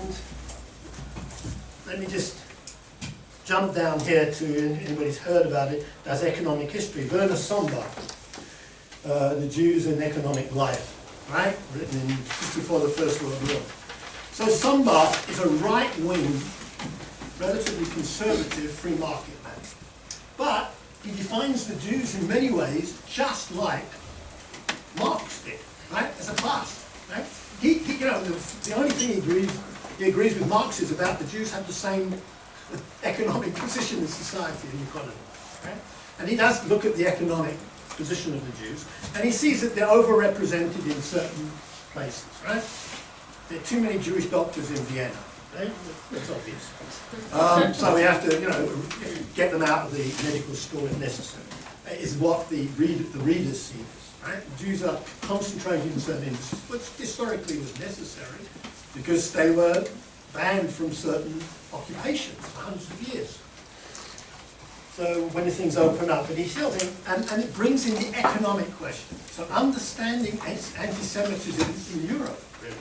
let me just jump down here to anybody's heard about it. That's economic history. Werner Sombach, The Jews and Economic Life, right? Written in just before the First World War. So Sombach is a right-wing, relatively conservative free market man. But he defines the Jews in many ways just like Marx did, right? As a class, right? The only thing he agrees with Marx is about the Jews have the same economic position in society and economy, right? And he does look at the economic position of the Jews, and he sees that they're overrepresented in certain places, right? There are too many Jewish doctors in Vienna, right? That's obvious. So we have to, get them out of the medical school if necessary. Is what the readers see this, right? The Jews are concentrated in certain industries, which historically was necessary because they were banned from certain occupations for hundreds of years. So when things open up, but he still thinks, and it brings in the economic question. So understanding anti-Semitism in Europe, really,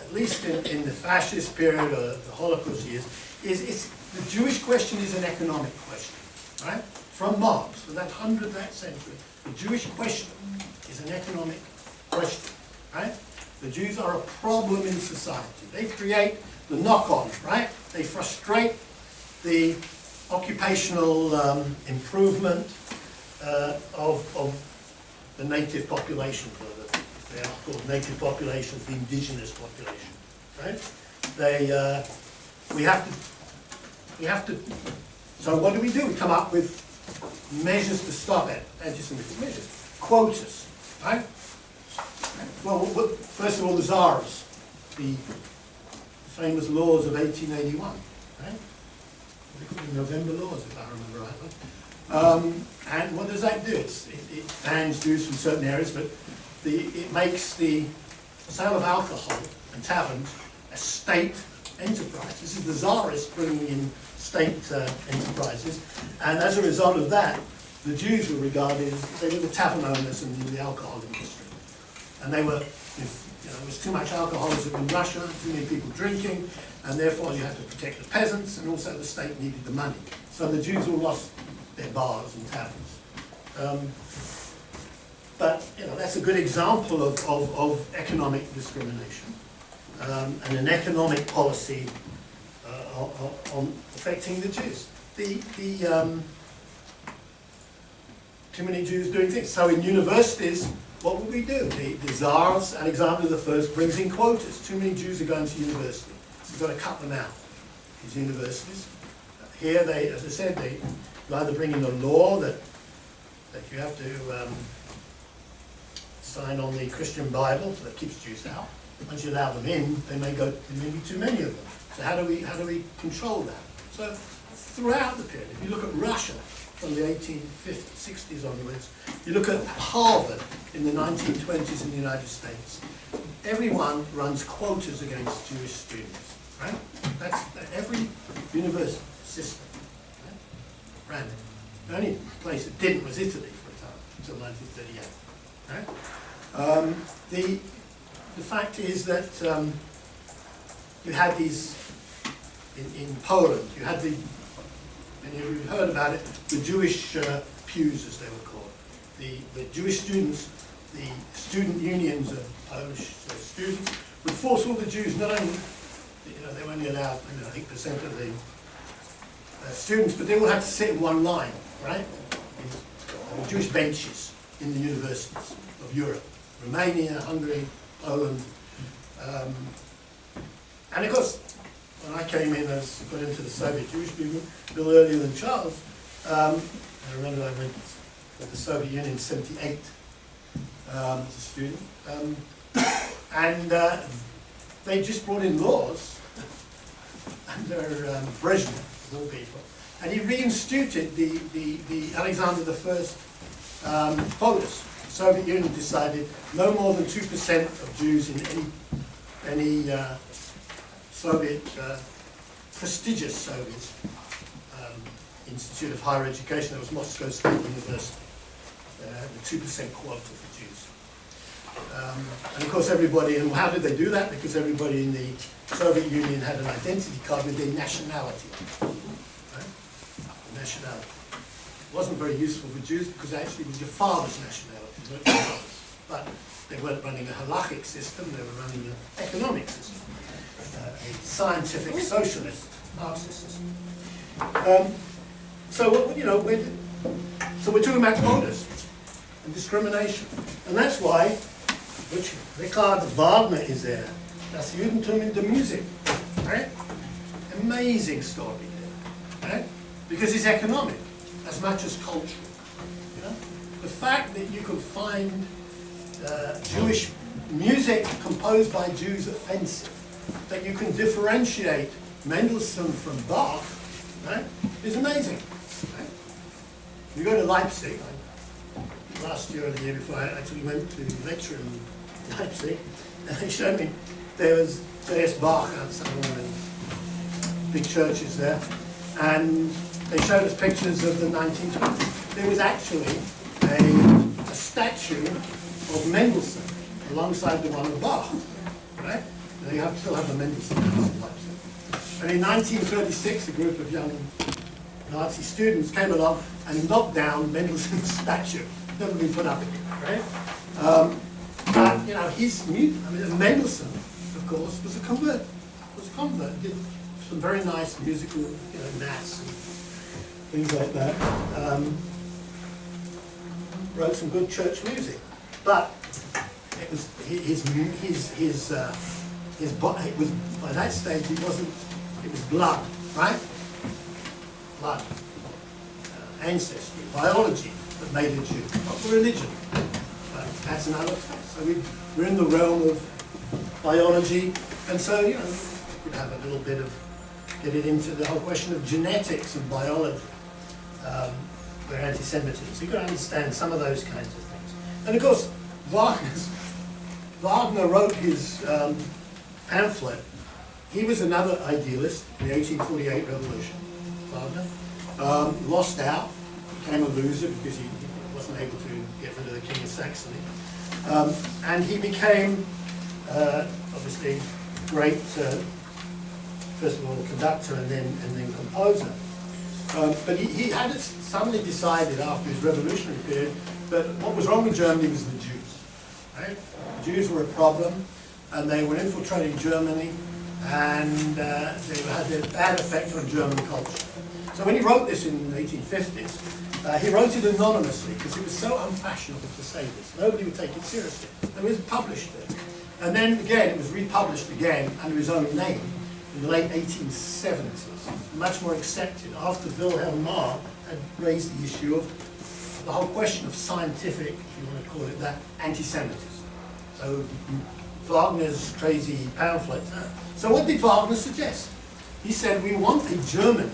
at least in the fascist period or the Holocaust years, is the Jewish question is an economic question, right? From Marx, for that century, the Jewish question is an economic question, right? The Jews are a problem in society. They create the knock-on, right? They frustrate the occupational improvement of the native population, they are called native populations, the indigenous population, right? We have to, so what do? We come up with measures to stop it, anti-Semitic measures, quotas, right? Well, first of all, the Tsars, the famous laws of 1881, right? They call them November laws, if I remember rightly. And what does that do? It bans Jews from certain areas, but it makes the sale of alcohol and taverns a state enterprise. This is the Tsarists bringing in state enterprises, and as a result of that, the Jews were regarded as they were the tavern owners and the alcohol industry. And they were, there was too much alcoholism in Russia, too many people drinking, and therefore you had to protect the peasants, and also the state needed the money. So the Jews all lost their bars and taverns. But that's a good example of economic discrimination and an economic policy on affecting the Jews. Too many Jews doing things. So in universities, what would we do? The Tsars, Alexander I, brings in quotas. Too many Jews are going to university. We've got to cut them out, these universities. Here, as I said, they either bring in a law that you have to sign on the Christian Bible, so that keeps Jews out. Once you allow them in, there may be too many of them. So how do we control that? So throughout the period, if you look at Russia from the 1850s, 60s onwards, you look at Harvard in the 1920s in the United States, everyone runs quotas against Jewish students, right? That's every university system, right? Ran it. The only place that didn't was Italy for a time, until 1938, right? The fact is that you had these, in Poland, you had and you've heard about it, the Jewish pews, as they were called. The Jewish students the student unions of Polish students would force all the Jews, not only, they were only allowed 8% of the students, but they all had to sit in one line, right? In Jewish benches in the universities of Europe, Romania, Hungary, Poland. And of course, when I came in, got into the Soviet Jewish movement a little earlier than Charles. I remember I went to the Soviet Union in '78 as a student. And they just brought in laws under Brezhnev, of all people. And he reinstituted the Alexander I polis. The Soviet Union decided no more than 2% of Jews in any Soviet, prestigious Soviet institute of higher education. That was Moscow State University. The 2% quota for Jews. And of course everybody, and how did they do that? Because everybody in the Soviet Union had an identity card with their nationality. Right? Nationality. It wasn't very useful for Jews because actually it was your father's nationality, not your mother's. But they weren't running a halachic system, they were running an economic system. A scientific socialist Marxist system. So we're talking about quotas and discrimination. And that's why Richard Wagner is there. Das Judentum in the music. Right? Amazing story there. Right? Because it's economic as much as cultural. You know? The fact that you can find Jewish music composed by Jews offensive, that you can differentiate Mendelssohn from Bach, right, is amazing. Right? You go to Leipzig. Last year or the year before, I actually went to lecture in Leipzig, and they showed me there was J.S. Bach outside one of the big churches there, and they showed us pictures of the 1920s. There was actually a statue of Mendelssohn alongside the one of Bach, right? Now you still have the Mendelssohn House in Leipzig. And in 1936, a group of young Nazi students came along and knocked down Mendelssohn's statue. Never been put up again, right? But Mendelssohn, of course, was a convert. Did some very nice musical, mass and things like that. Wrote some good church music, but it was it was by that stage it wasn't. It was blood, right? Blood, ancestry, biology that made a Jew, not religion. That's another thing. So we're in the realm of biology, and so we could have a little bit of get it into the whole question of genetics and biology. Where anti-Semitism. So you've got to understand some of those kinds of things. And of course, Wagner wrote his pamphlet. He was another idealist in the 1848 revolution, Wagner. Lost out, became a loser because he wasn't able to get rid of the King of Saxony. And he became, obviously, great, first of all, conductor and then composer. But he had suddenly decided after his revolutionary period that what was wrong with Germany was the Jews. Right? The Jews were a problem, and they were infiltrating Germany, and they had a bad effect on German culture. So when he wrote this in the 1850s, he wrote it anonymously because it was so unfashionable to say this. Nobody would take it seriously. It was published it. And then again, it was republished again under his own name in the late 1870s. Much more accepted after Wilhelm Marr had raised the issue of the whole question of scientific, if you want to call it that, anti-Semitism. So Wagner's crazy pamphlet. So what did Wagner suggest? He said, we want a Germany,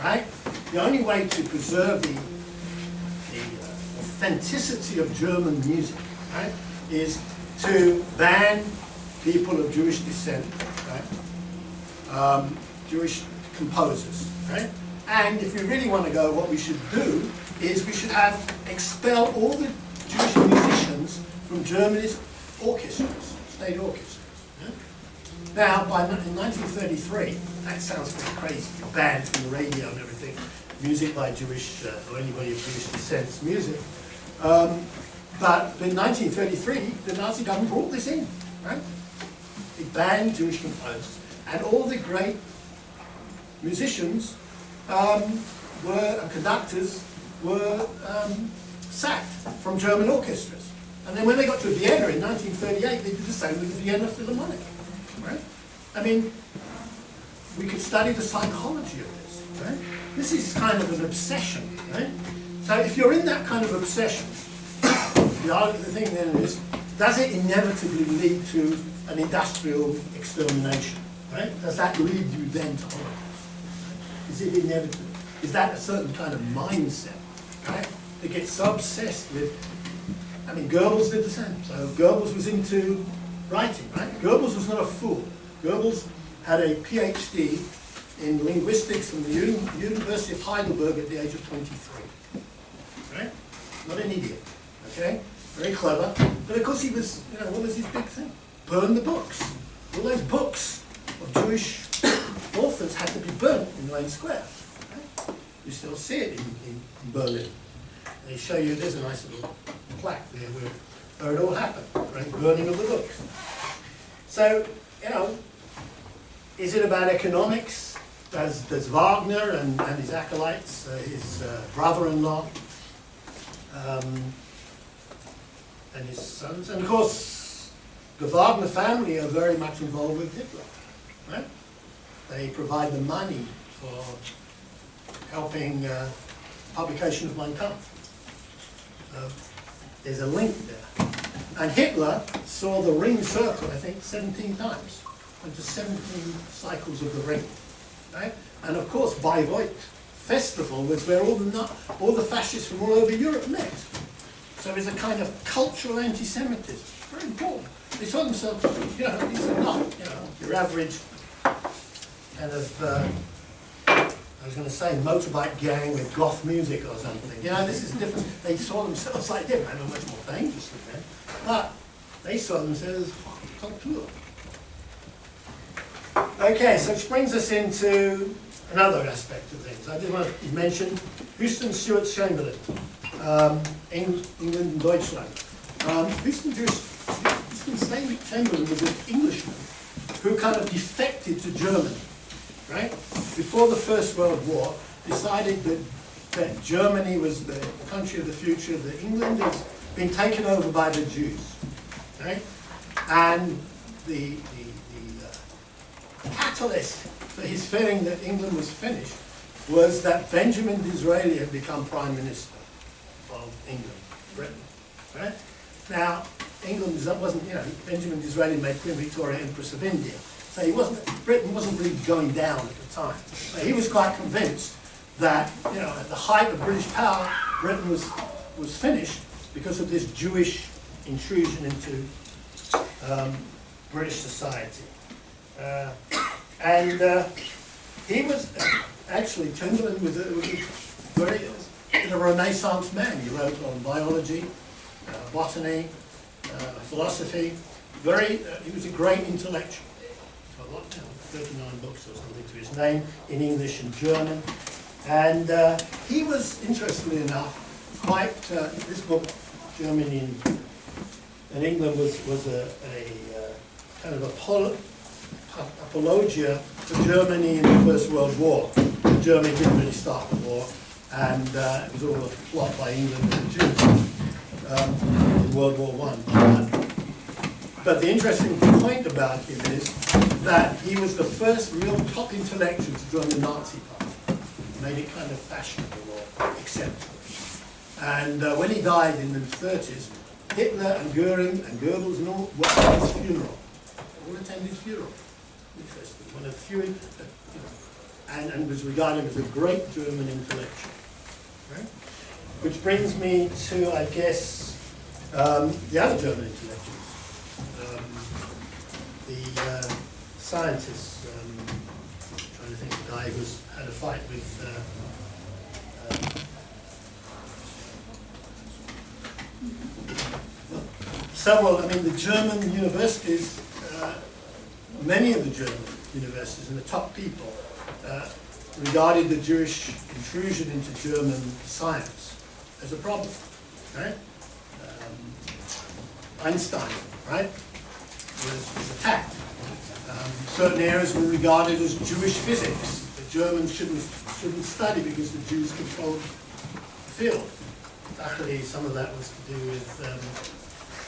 right? The only way to preserve the authenticity of German music, right, is to ban people of Jewish descent, right? Jewish composers, right? And if we really want to go, what we should do is we should expel all the Jewish musicians from Germany's orchestras, state orchestras. Yeah? Now, in 1933, that sounds pretty crazy, banned from the radio and everything, music by Jewish, or anybody of Jewish descent's music. But in 1933, the Nazi government brought this in, right? It banned Jewish composers, and all the great musicians and conductors were sacked from German orchestras. And then when they got to Vienna in 1938, they did the same with the Vienna Philharmonic, right? I mean, we could study the psychology of this, right? This is kind of an obsession, right? So if you're in that kind of obsession, the thing then is, does it inevitably lead to an industrial extermination, right? Does that lead you then to Holocaust? Right? Is it inevitable? Is that a certain kind of mindset, right? That gets so obsessed with, I mean, Goebbels did the same. So Goebbels was into writing, right? Goebbels was not a fool. Goebbels had a PhD in linguistics from the University of Heidelberg at the age of 23, right? Not an idiot, okay? Very clever. But of course he was, what was his big thing? Burn the books. All those books of Jewish authors had to be burnt in Lane Square. Right? You still see it in Berlin. They show you, there's a nice little plaque there where it all happened, right? Burning of the books. So, is it about economics? Does Wagner and his acolytes, his brother-in-law, and his sons, and of course, the Wagner family are very much involved with Hitler, right? They provide the money for helping publication of Mein Kampf. There's a link there. And Hitler saw the ring circle, I think, 17 times. Went to 17 cycles of the ring, right? And of course, Bayreuth Festival was where all the fascists from all over Europe met. So there's a kind of cultural anti-Semitism. Very important. They saw themselves, these are not, your average kind of, I was going to say motorbike gang with goth music or something. This is different. They saw themselves like different. I know much more dangerous than them. But they saw themselves as culture. Okay, so which brings us into another aspect of things. I did want to mention Houston Stewart Chamberlain, England and Deutschland. Houston Chamberlain was an Englishman who kind of defected to Germany, right? Before the First World War, decided that Germany was the country of the future, that England has been taken over by the Jews, right? And the catalyst for his feeling that England was finished was that Benjamin Disraeli had become Prime Minister of England, Britain, right? Now, England wasn't, Benjamin Disraeli made Queen Victoria Empress of India, so Britain wasn't really going down at the time. So he was quite convinced that, at the height of British power, Britain was finished because of this Jewish intrusion into British society. He was actually, Chamberlain was a Renaissance man. He wrote on biology, botany, philosophy. He was a great intellectual. 39 books or something to his name in English and German. And he was, interestingly enough, quite, this book, Germany in England, was a kind of apologia for Germany in the First World War. Germany didn't really start the war, and it was all a plot by England and the Jews in World War I. But the interesting point about him is that he was the first real top intellectual to join the Nazi Party. Made it kind of fashionable or acceptable. And when he died in the 30s, Hitler and Goering and Goebbels and all were at his funeral. All attended his funeral. Interesting. One of the few, and was regarded as a great German intellectual. Right? Which brings me to, I guess, the other German intellectuals. The scientists. Trying to think of the guy who had a fight with several, the German universities, many of the German universities and the top people regarded the Jewish intrusion into German science as a problem, right? Einstein, right, was attacked. Certain areas were regarded as Jewish physics. The Germans shouldn't study because the Jews controlled the field. Luckily, some of that was to do with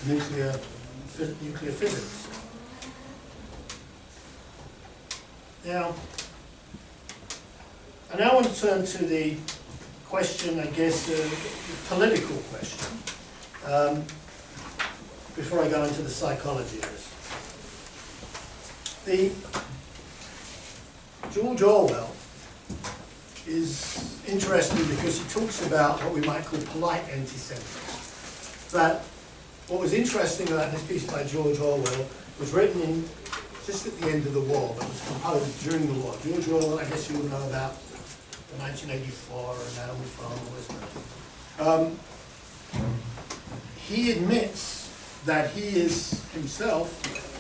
nuclear physics. Now, I now want to turn to the question, I guess, the political question, before I go into the psychology of this. George Orwell is interesting because he talks about what we might call polite anti-Semitism. But what was interesting about this piece by George Orwell was written in just at the end of the war, but was composed during the war. George Orwell, I guess you all know about the 1984 and Animal Farm, all this stuff. He admits that he is himself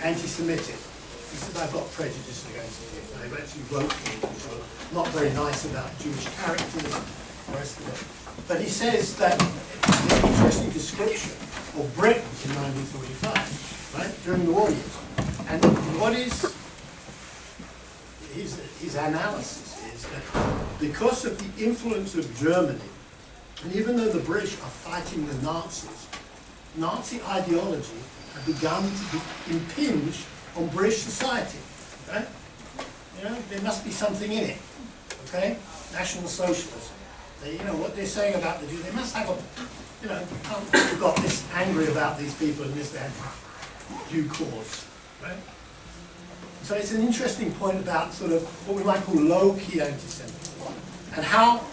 anti-Semitic. He says, I've got prejudice against him. They've actually wrote things which are not very nice about Jewish characters and the rest of it. But he says that it's an interesting description of Britain in 1945, right, during the war years. And what is his analysis is that because of the influence of Germany, and even though the British are fighting the Nazis, Nazi ideology had begun to impinge on British society, right? You know, there must be something in it, okay? National Socialism. You know, what they're saying about the Jews, they must have a, you know, we've got this angry about these people and this, that, due cause, right? So it's an interesting point about sort of what we might call low-key anti-Semitism and how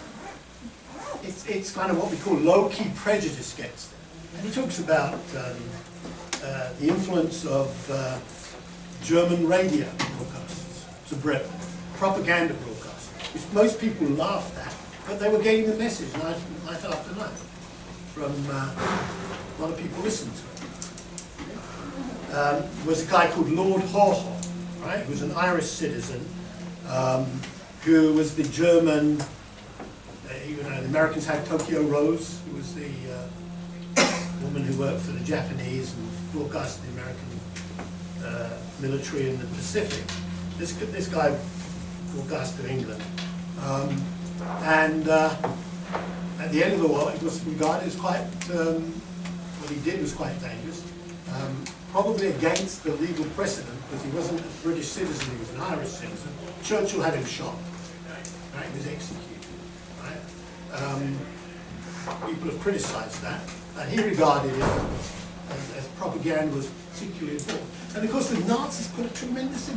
it's kind of what we call low-key prejudice gets there. And he talks about the influence of German radio broadcasts to Britain, propaganda broadcasts, which most people laughed at, but they were getting the message night after night from a lot of people listened to it. Was a guy called Lord Haw, right, who was an Irish citizen, who was the German, you know, the Americans had Tokyo Rose, who was the woman who worked for the Japanese and broadcast the American military in the Pacific. This guy broadcast to England. And at the end of the war, it was regarded as quite, what he did was quite dangerous. Probably against the legal precedent, because he wasn't a British citizen, he was an Irish citizen. Churchill had him shot, right? He was executed, right? People have criticised that, and he regarded it as propaganda was particularly important. And of course the Nazis put a tremendous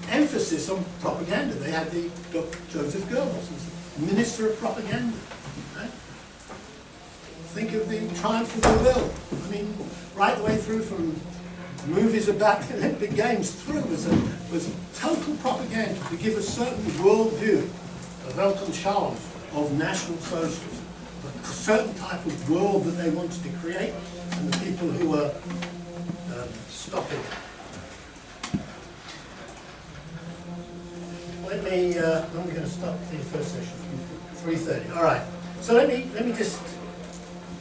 emphasis on propaganda. They had the Joseph Goebbels as the Minister of Propaganda, right? Think of the triumph of the will. I mean, right the way through from movies about the Olympic Games through was total propaganda to give a certain worldview, a Weltanschauung of National Socialism, a certain type of world that they wanted to create, and the people who were stopping it. Let me, when we're going to stop the first session? 3:30. All right. So let me just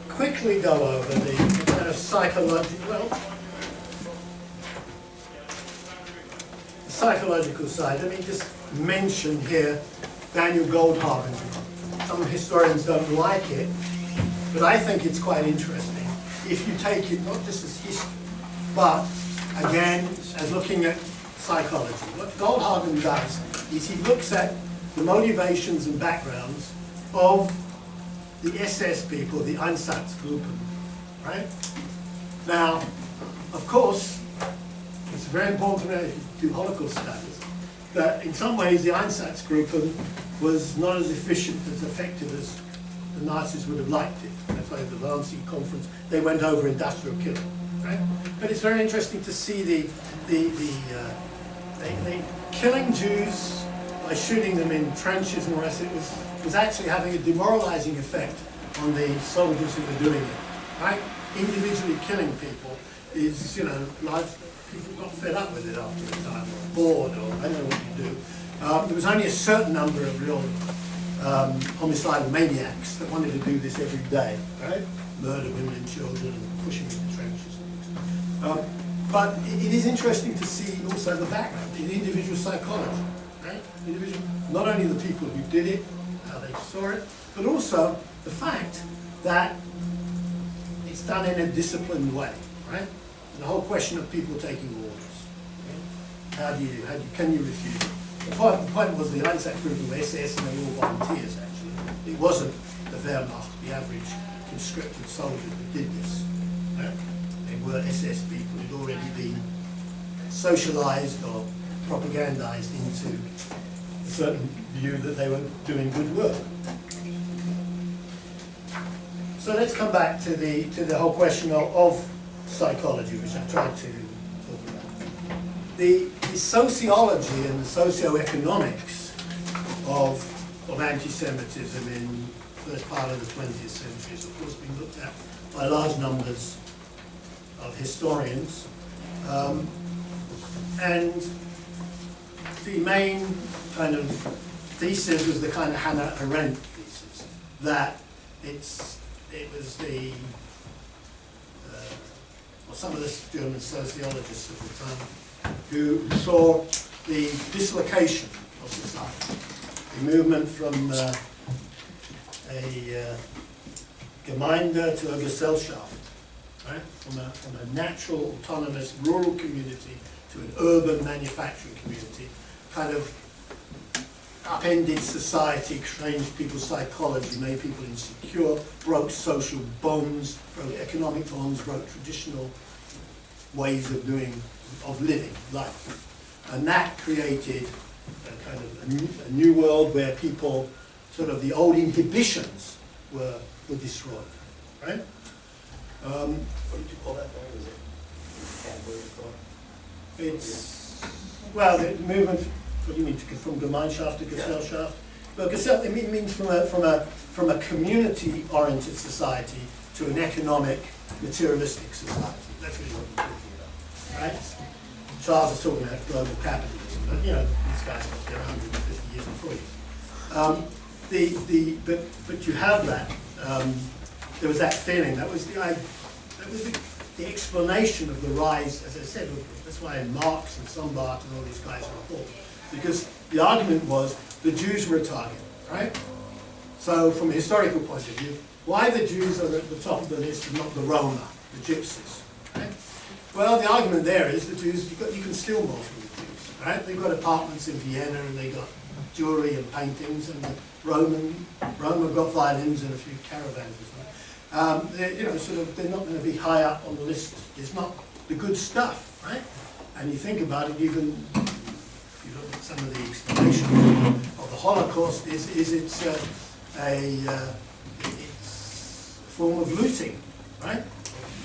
quickly go over the kind of psychological, the psychological side. Let me just mention here Daniel Goldhagen's work. Some historians don't like it, but I think it's quite interesting if you take it not just as history, but again as looking at psychology. What Goldhagen does is he looks at the motivations and backgrounds of the SS people, the Einsatzgruppen, right? Now, of course, it's very important to know if you do Holocaust studies, that in some ways the Einsatzgruppen was not as efficient, as effective as the Nazis would have liked it. That's why the Wannsee Conference, they went over industrial killing, right? But it's very interesting to see they killing Jews by shooting them in trenches and the rest. It was actually having a demoralizing effect on the soldiers who were doing it, right? Individually killing people is, you know, large people got fed up with it after a time, or bored, or I don't know what you do. There was only a certain number of real homicidal maniacs that wanted to do this every day, right? Murder women and children and push them into trenches. But it is interesting to see also the background in individual psychology, right? Not only the people who did it, how they saw it, but also the fact that it's done in a disciplined way, right? And the whole question of people taking orders. Okay? Can you refuse it? The point was the Einsatzgruppe group of SS, and they were all volunteers actually. It wasn't the Wehrmacht, the average conscripted soldier that did this. Right? They were SS people who'd already been socialized or propagandized into a certain view that they were doing good work. So let's come back to the whole question of psychology, which I tried to talk about. The sociology and the socioeconomics of anti-Semitism in the first part of the 20th century has, of course, been looked at by large numbers of historians. And the main kind of thesis was the kind of Hannah Arendt thesis, that it was the, or some of the German sociologists at the time, who saw the dislocation of society, the movement from a Gemeinde to a Gesellschaft, right? From a natural, autonomous, rural community to an urban manufacturing community, kind of upended society, changed people's psychology, made people insecure, broke social bonds, broke economic bonds, broke traditional ways of living life. And that created a kind of a new world where people, sort of the old inhibitions were destroyed, right? What did you call that there? Was it category thought? It's, well, the movement, what do you mean, from Gemeinschaft to Gesellschaft? Well, Gesellschaft, it means from a community-oriented society to an economic, materialistic society. That's really what we're talking about, right? Charles is talking about global capitalism, but you know, these guys got there 150 years before you. But you have that. There was that feeling. That was the explanation of the rise. As I said, that's why Marx and Sombart and all these guys are important, because the argument was the Jews were a target, right? So, from a historical point of view, why the Jews are at the top of the list and not the Roma, the Gypsies, right? Well, the argument there is the Jews, you can steal more from the Jews, right? They've got apartments in Vienna and they've got jewelry and paintings, and the Rome have got violins and a few caravans or something. You know, sort of, they're not going to be high up on the list. It's not the good stuff, right? And you think about it, even if you look at some of the explanations of the Holocaust, it's a form of looting, right?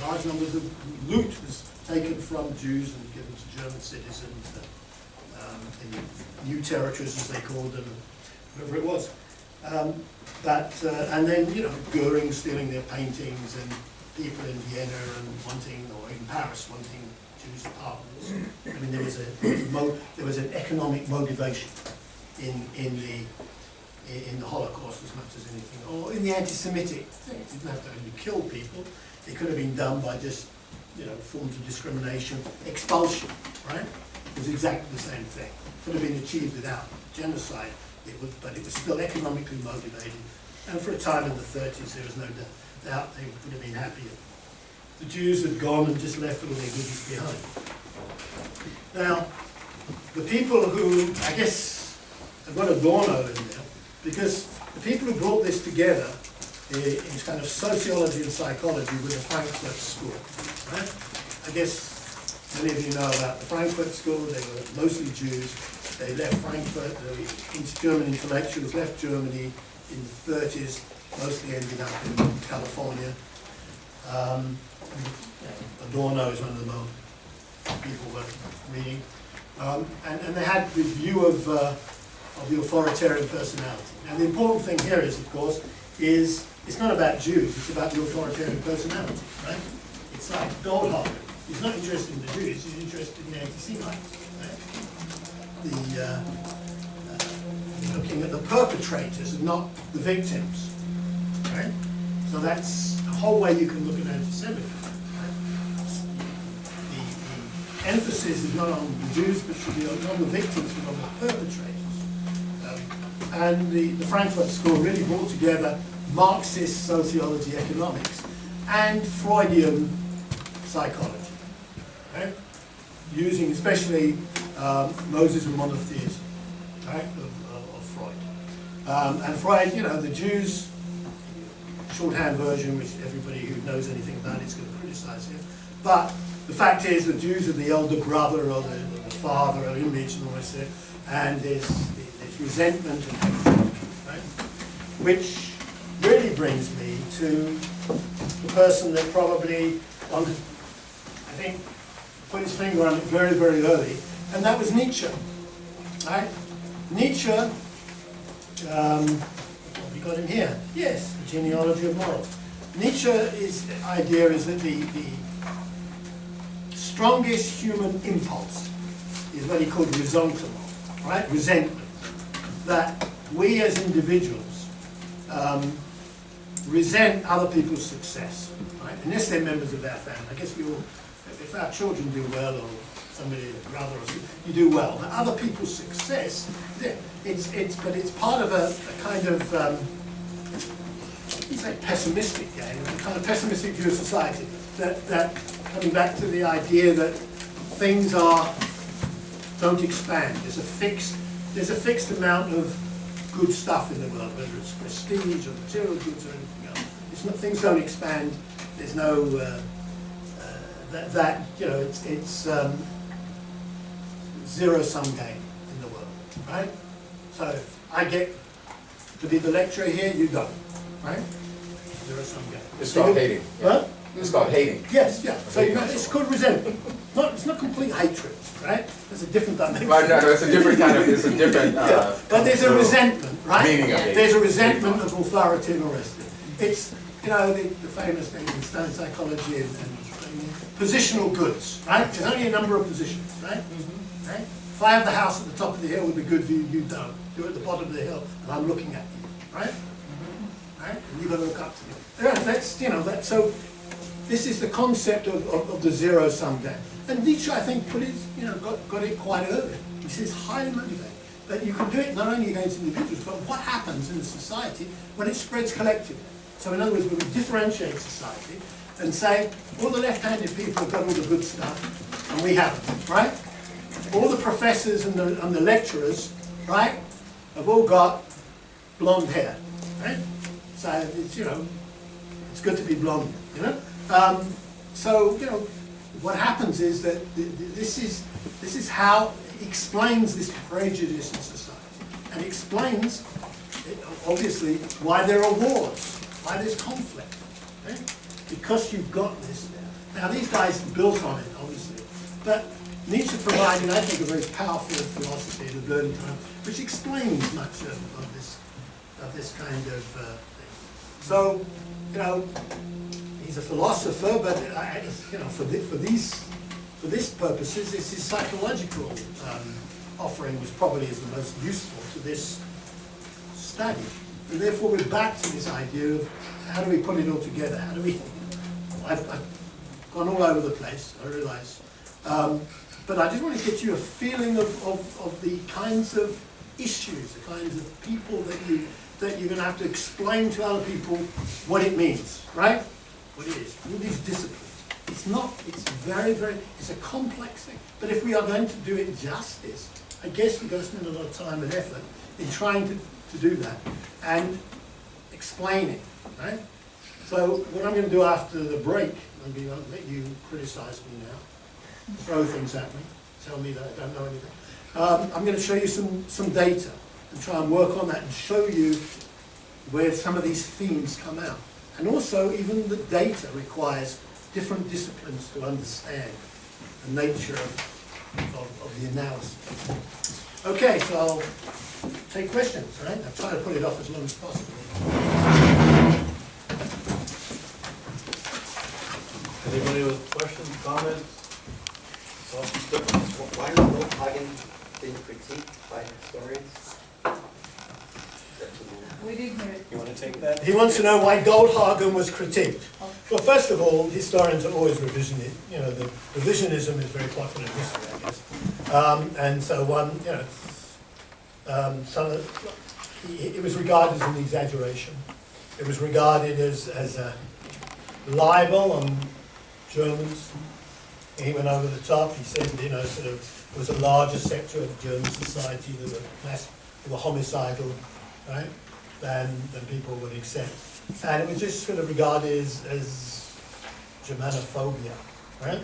Large numbers of loot was taken from Jews and given to German citizens in new territories, as they called them, whatever it was. And then, you know, Goering stealing their paintings, and people in Vienna and wanting, or in Paris wanting Jews apartments. I mean, there was an economic motivation in the Holocaust as much as anything, or in the anti-Semitic thing. It didn't have to only kill people. It could have been done by just, you know, forms of discrimination, expulsion, right? It was exactly the same thing. Could have been achieved without genocide, but it was still economically motivated. And for a time in the 30s, there was no doubt they would have been happier. The Jews had gone and just left all their goodies behind. Now, the people who, I guess, I've got Adorno in there, because the people who brought this together in kind of sociology and psychology with the Frankfurt School, right? I guess many of you know about the Frankfurt School. They were mostly Jews. They left Frankfurt. The German intellectuals left Germany in the 30s, mostly ended up in California. Adorno is one of the most people were reading. And they had this view of the authoritarian personality. Now, the important thing here is, of course, it's not about Jews, it's about the authoritarian personality, right? It's like Goldhagen. He's not interested in the Jews, he's interested in the anti-Semites, right? Looking at the perpetrators and not the victims, right? So that's a whole way you can look at anti-Semitism, right? emphasis is not on the Jews, but should be on the victims, but on the perpetrators. And the Frankfurt School really brought together Marxist sociology, economics, and Freudian psychology, right? Using especially Moses and monotheism, right, of Freud. And Freud, you know, the Jews, shorthand version, which everybody who knows anything about it is going to criticize him. But the fact is, the Jews are the elder brother or the father or image and all this, and there's resentment and hatred, right? Which really brings me to the person that probably, I think, put his finger on it very, very early, and that was Nietzsche, right? Nietzsche, what have we got in here? Yes, the genealogy of morals. Nietzsche's idea is that the strongest human impulse is what he called ressentiment, right? Resentment. That we as individuals resent other people's success, right? Unless they're members of our family. I guess we all, if our children do well or somebody, a brother or something, you do well. But other people's success, but it's part of a kind of, you say pessimistic game, a kind of pessimistic view of society. That coming back to the idea that things don't expand. There's a fixed amount of good stuff in the world, whether it's prestige or material goods or anything else. Things don't expand. There's no you know, it's zero-sum game in the world, right? So if I get to be the lecturer here, you don't, right? Zero-sum game. It's called hating. What? It's called hating. Yes, yeah. So you know, it's called resentment. It's not complete hatred, right? There's a different dimension. Well, no, it's a different kind of, it's a different... Yeah. But there's a resentment, right? Meaning of it. There's a resentment of authority and all the rest of it. It's, you know, the famous thing in Stone psychology and positional goods, right? There's only a number of positions, right? Right? If I have the house at the top of the hill with a good view, you don't. You're at the bottom of the hill and I'm looking at you, right? Right? And you've got to look up to me. Yeah, that's, you know, that's so... This is the concept of the zero-sum game. And Nietzsche, I think, got it quite early. He says highly motivated. That you can do it not only against individuals, but what happens in a society when it spreads collectively. So in other words, when we differentiate society and say, all the left-handed people have got all the good stuff, and we haven't, right? All the professors and the lecturers, right, have all got blonde hair, right? So it's, you know, it's good to be blonde, you know? So, you know, what happens is that this is how it explains this prejudice in society, and explains, obviously, why there are wars, why there's conflict, okay? Because you've got this there. Now, these guys built on it, obviously, but Nietzsche provided, I think, a very powerful philosophy at an early time, which explains much of this kind of thing. So, you know, he's a philosopher, but you know, for this purposes, his psychological offering was probably the most useful to this study. And therefore, we're back to this idea of how do we put it all together? How do we? I've gone all over the place, I realise, but I just want to get you a feeling of the kinds of issues, the kinds of people that you're going to have to explain to other people what it means, right? What it is, all these disciplines. It's very, very, it's a complex thing. But if we are going to do it justice, I guess we've got to spend a lot of time and effort in trying to do that and explain it, right? So what I'm going to do after the break, I'm going to let you criticize me now, throw things at me, tell me that I don't know anything. I'm going to show you some data and try and work on that and show you where some of these themes come out. And also, even the data requires different disciplines to understand the nature of the analysis. Okay, so I'll take questions, right? I'll try to put it off as long as possible. Anybody with questions, comments? Why is Bill Hagen being critiqued by historians? We didn't hear it. You want to take that? He wants to know why Goldhagen was critiqued. Well, first of all, historians are always revisionist. You know, revisionism is very popular in history, I guess. And so it was regarded as an exaggeration. It was regarded as a libel on Germans. He went over the top. He said, sort of, it was a larger sector of German society that were homicidal, right, than people would accept. And it was just sort of regarded as Germanophobia, right?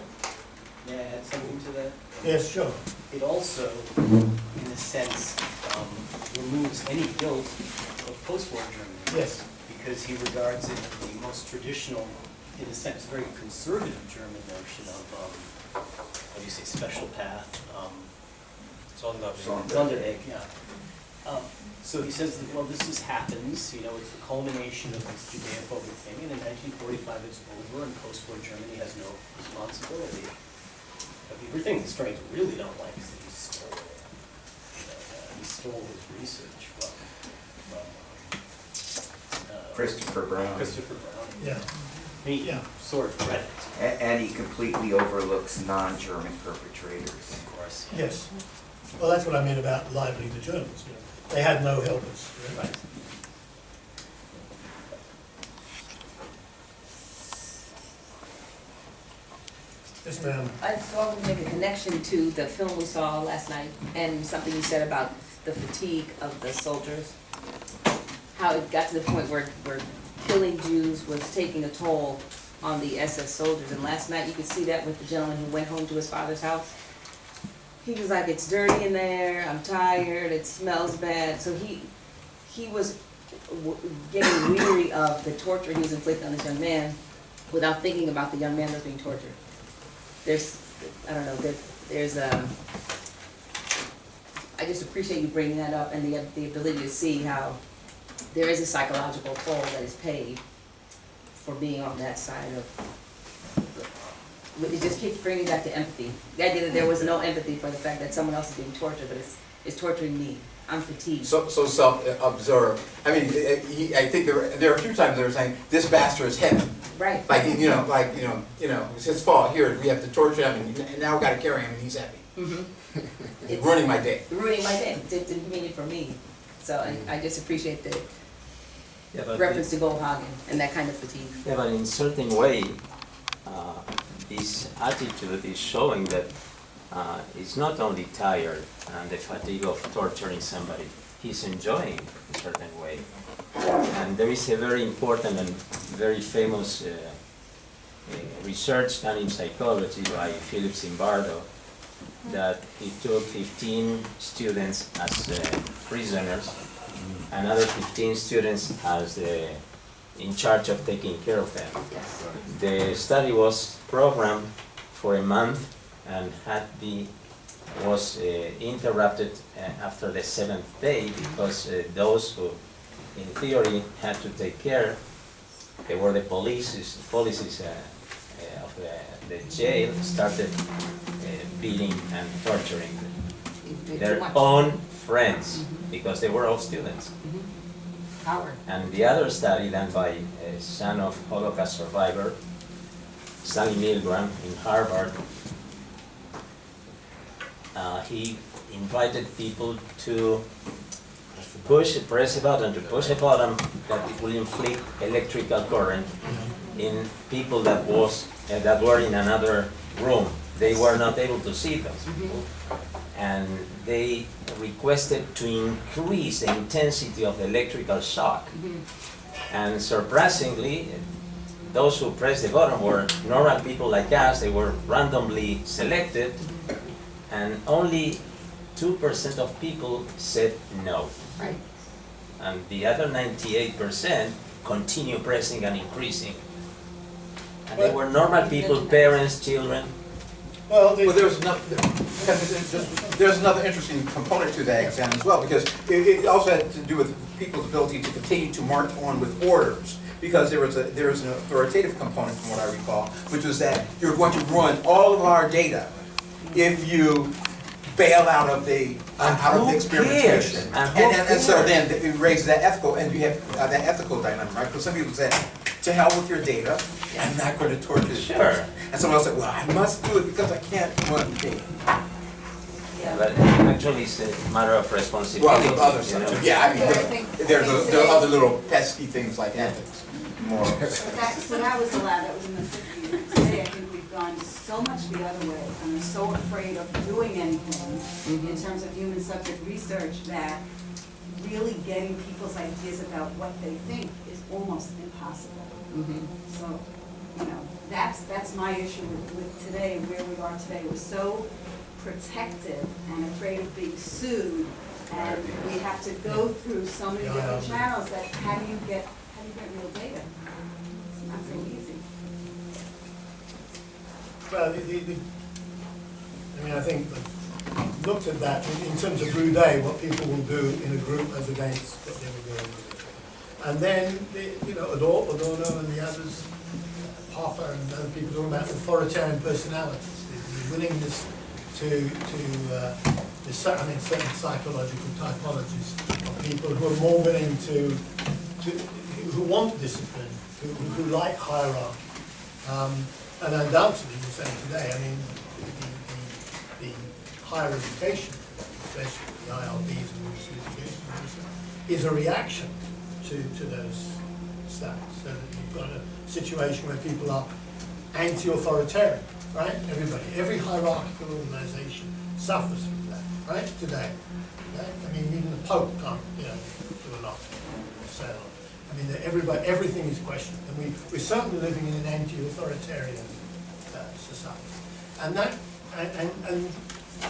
May I add something to that? Yes, sure. It also, in a sense, removes any guilt of post-war Germany. Yes. Because he regards it as the most traditional, in a sense, very conservative German notion of, what do you say, special path? Sonderweg, yeah. So he says that, well, this just happens, it's the culmination of this Judeo-phobic thing, and in 1945 it's over, and post-war Germany has no responsibility. But the other thing historians really don't like is that he stole it. He stole his research from Christopher Brown. Christopher Brown. Yeah. He sort of read it, And he completely overlooks non-German perpetrators. of course. Yes. Well, that's what I mean about libeling the Germans. They had no helpers. Right. Yes, ma'am. I just wanted to make a connection to the film we saw last night and something you said about the fatigue of the soldiers. How it got to the point where killing Jews was taking a toll on the SS soldiers. And last night you could see that with the gentleman who went home to his father's house. He was like, it's dirty in there, I'm tired, it smells bad. So he was getting weary of the torture he was inflicting on this young man without thinking about the young man that was being tortured. I just appreciate you bringing that up and the ability to see how there is a psychological toll that is paid for being on that side of, it just keeps bringing back to empathy. The idea that there was no empathy for the fact that someone else is being tortured, but it's torturing me. I'm fatigued. So self-absorbed. I mean, I think there are a few times they were saying, this bastard is heaven. Right. It's his fault. Here, we have to torture him, and now we got to carry him, and he's happy. Mm-hmm. It's ruining my day. Ruining my day. It didn't mean it for me. So I just appreciate the but reference to Goldhagen and that kind of fatigue. Yeah, but in certain way, this attitude is showing that he's not only tired and the fatigue of torturing somebody, he's enjoying a certain way. And there is a very important and very famous research done in psychology by Philip Zimbardo that he took 15 students as prisoners, another 15 students as in charge of taking care of them. Yes. The study was programmed for a month and was interrupted after the 7th day because those who, in theory, had to take care, they were the policies of the jail, started beating and torturing their own friends because they were all students. Howard. And the other study done by a son of Holocaust survivor, Stanley Milgram in Harvard, he invited people to press a button that will inflict electrical current in people that were in another room. They were not able to see those people. And they requested to increase the intensity of the electrical shock. And surprisingly, those who pressed the button were normal people like us. They were randomly selected, and only 2% of people said no. Right. And the other 98% continue pressing and increasing. And they were normal people, parents, children. Well, there's another interesting component to that exam as well, because it also had to do with people's ability to continue to march on with orders. Because there was an authoritative component, from what I recall, which was that you're going to run all of our data if you bail out of the experimentation. And so then it raises that ethical, and you have that ethical dilemma, right? Because some people say, to hell with your data, I'm not going to torture this Sure. person. And someone else said, well, I must do it because I can't run data. But actually, it's a matter of responsibility. Well, the other you know. side, yeah, I mean, there are other little pesky things like ethics, morals. When I was allowed, that was in the 50s. Today, I think we've gone so much the other way, and are so afraid of doing anything in terms of human subject research that really getting people's ideas about what they think is almost impossible. So, you know, that's my issue with today, where we are today. We're so protective and afraid of being sued, and we have to go through so many different channels that how do you get real data? It's not so easy. Well, I mean, I think looked at that in terms of Boudet, what people will do in a group as against what they were doing. And then, you know, Adorno and the others, Popper and other people talking about authoritarian personalities, the willingness certain psychological typologies of people who are more willing who want discipline, who like hierarchy. And undoubtedly, you're saying today, I mean, the higher education, especially the IRBs and education, is a reaction to those stats. So that you've got a situation where people are anti-authoritarian, right? Every hierarchical organization suffers from that, right? Today, right? I mean, even the Pope can't, you know, do a lot. So, I mean, everything is questioned, and we're certainly living in an anti-authoritarian society, and that, and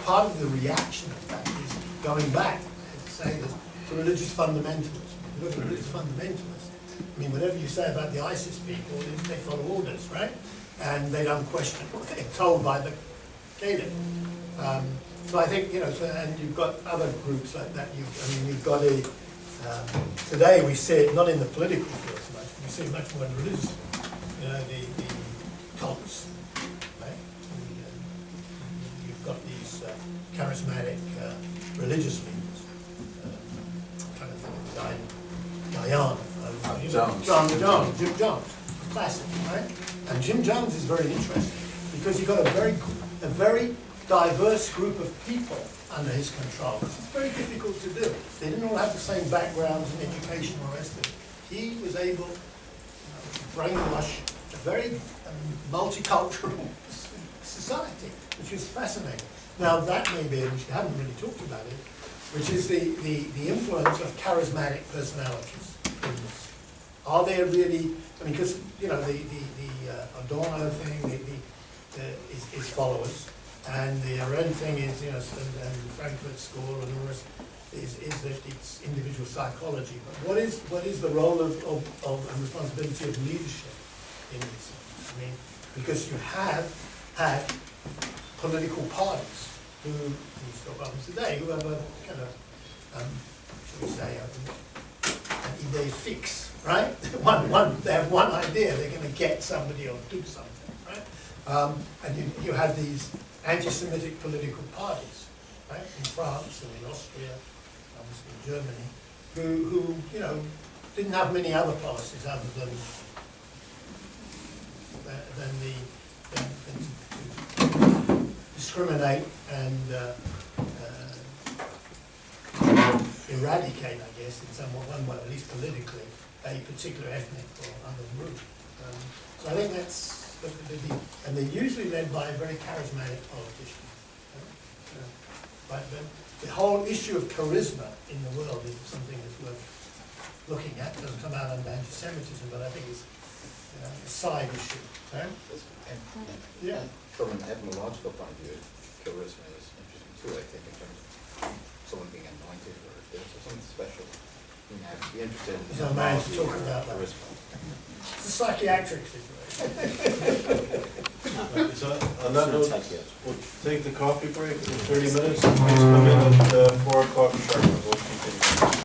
part of the reaction of that is going back and say that to religious fundamentalism. If you look at religious fundamentalists, I mean, whatever you say about the ISIS people, they follow orders, right? And they don't question what they're told by the caliph. So I think, you know, and you've got other groups like that. You've got today we see it not in the political field so much, we see it much more in religious field. You know, the cults, right? You've got these charismatic religious leaders. I'm trying to think of the guy in Guyana. Jim Jones, classic, right? And Jim Jones is very interesting because you've got a very diverse group of people under his control. It's very difficult to do. They didn't all have the same backgrounds and education or the rest of it. He was able to brainwash a very multicultural society, which is fascinating. Now that may be, which you haven't really talked about it, which is the influence of charismatic personalities in this. Are there really, I mean, because, you know, the Adorno thing is followers, and the Arendt thing is, you know, and Frankfurt School and the rest is that it's individual psychology. But what is the role of and responsibility of leadership in this? I mean, because you have had political parties who, and you still got them today, who have a kind of, shall we say, an idée fixe. Right? They have one idea, they're going to get somebody or do something, right? And you had these anti-Semitic political parties, right? In France and in Austria, obviously in Germany, who you know, didn't have many other policies other than to discriminate and eradicate, I guess, in one way, at least politically, a particular ethnic or other group. So I think that's, and they're usually led by a very charismatic politician. But the whole issue of charisma in the world is something that's worth looking at. It doesn't come out under anti-Semitism, but I think it's a side issue. Right? Yeah. From an etymological point of view, charisma is interesting too, I think, in terms of someone being anointed or there's something special. You have to be interested in there's no man to talk about that. charisma. It's a psychiatric situation. So on that note, we'll take the coffee break in 30 minutes. Please come in at 4 o'clock sharp.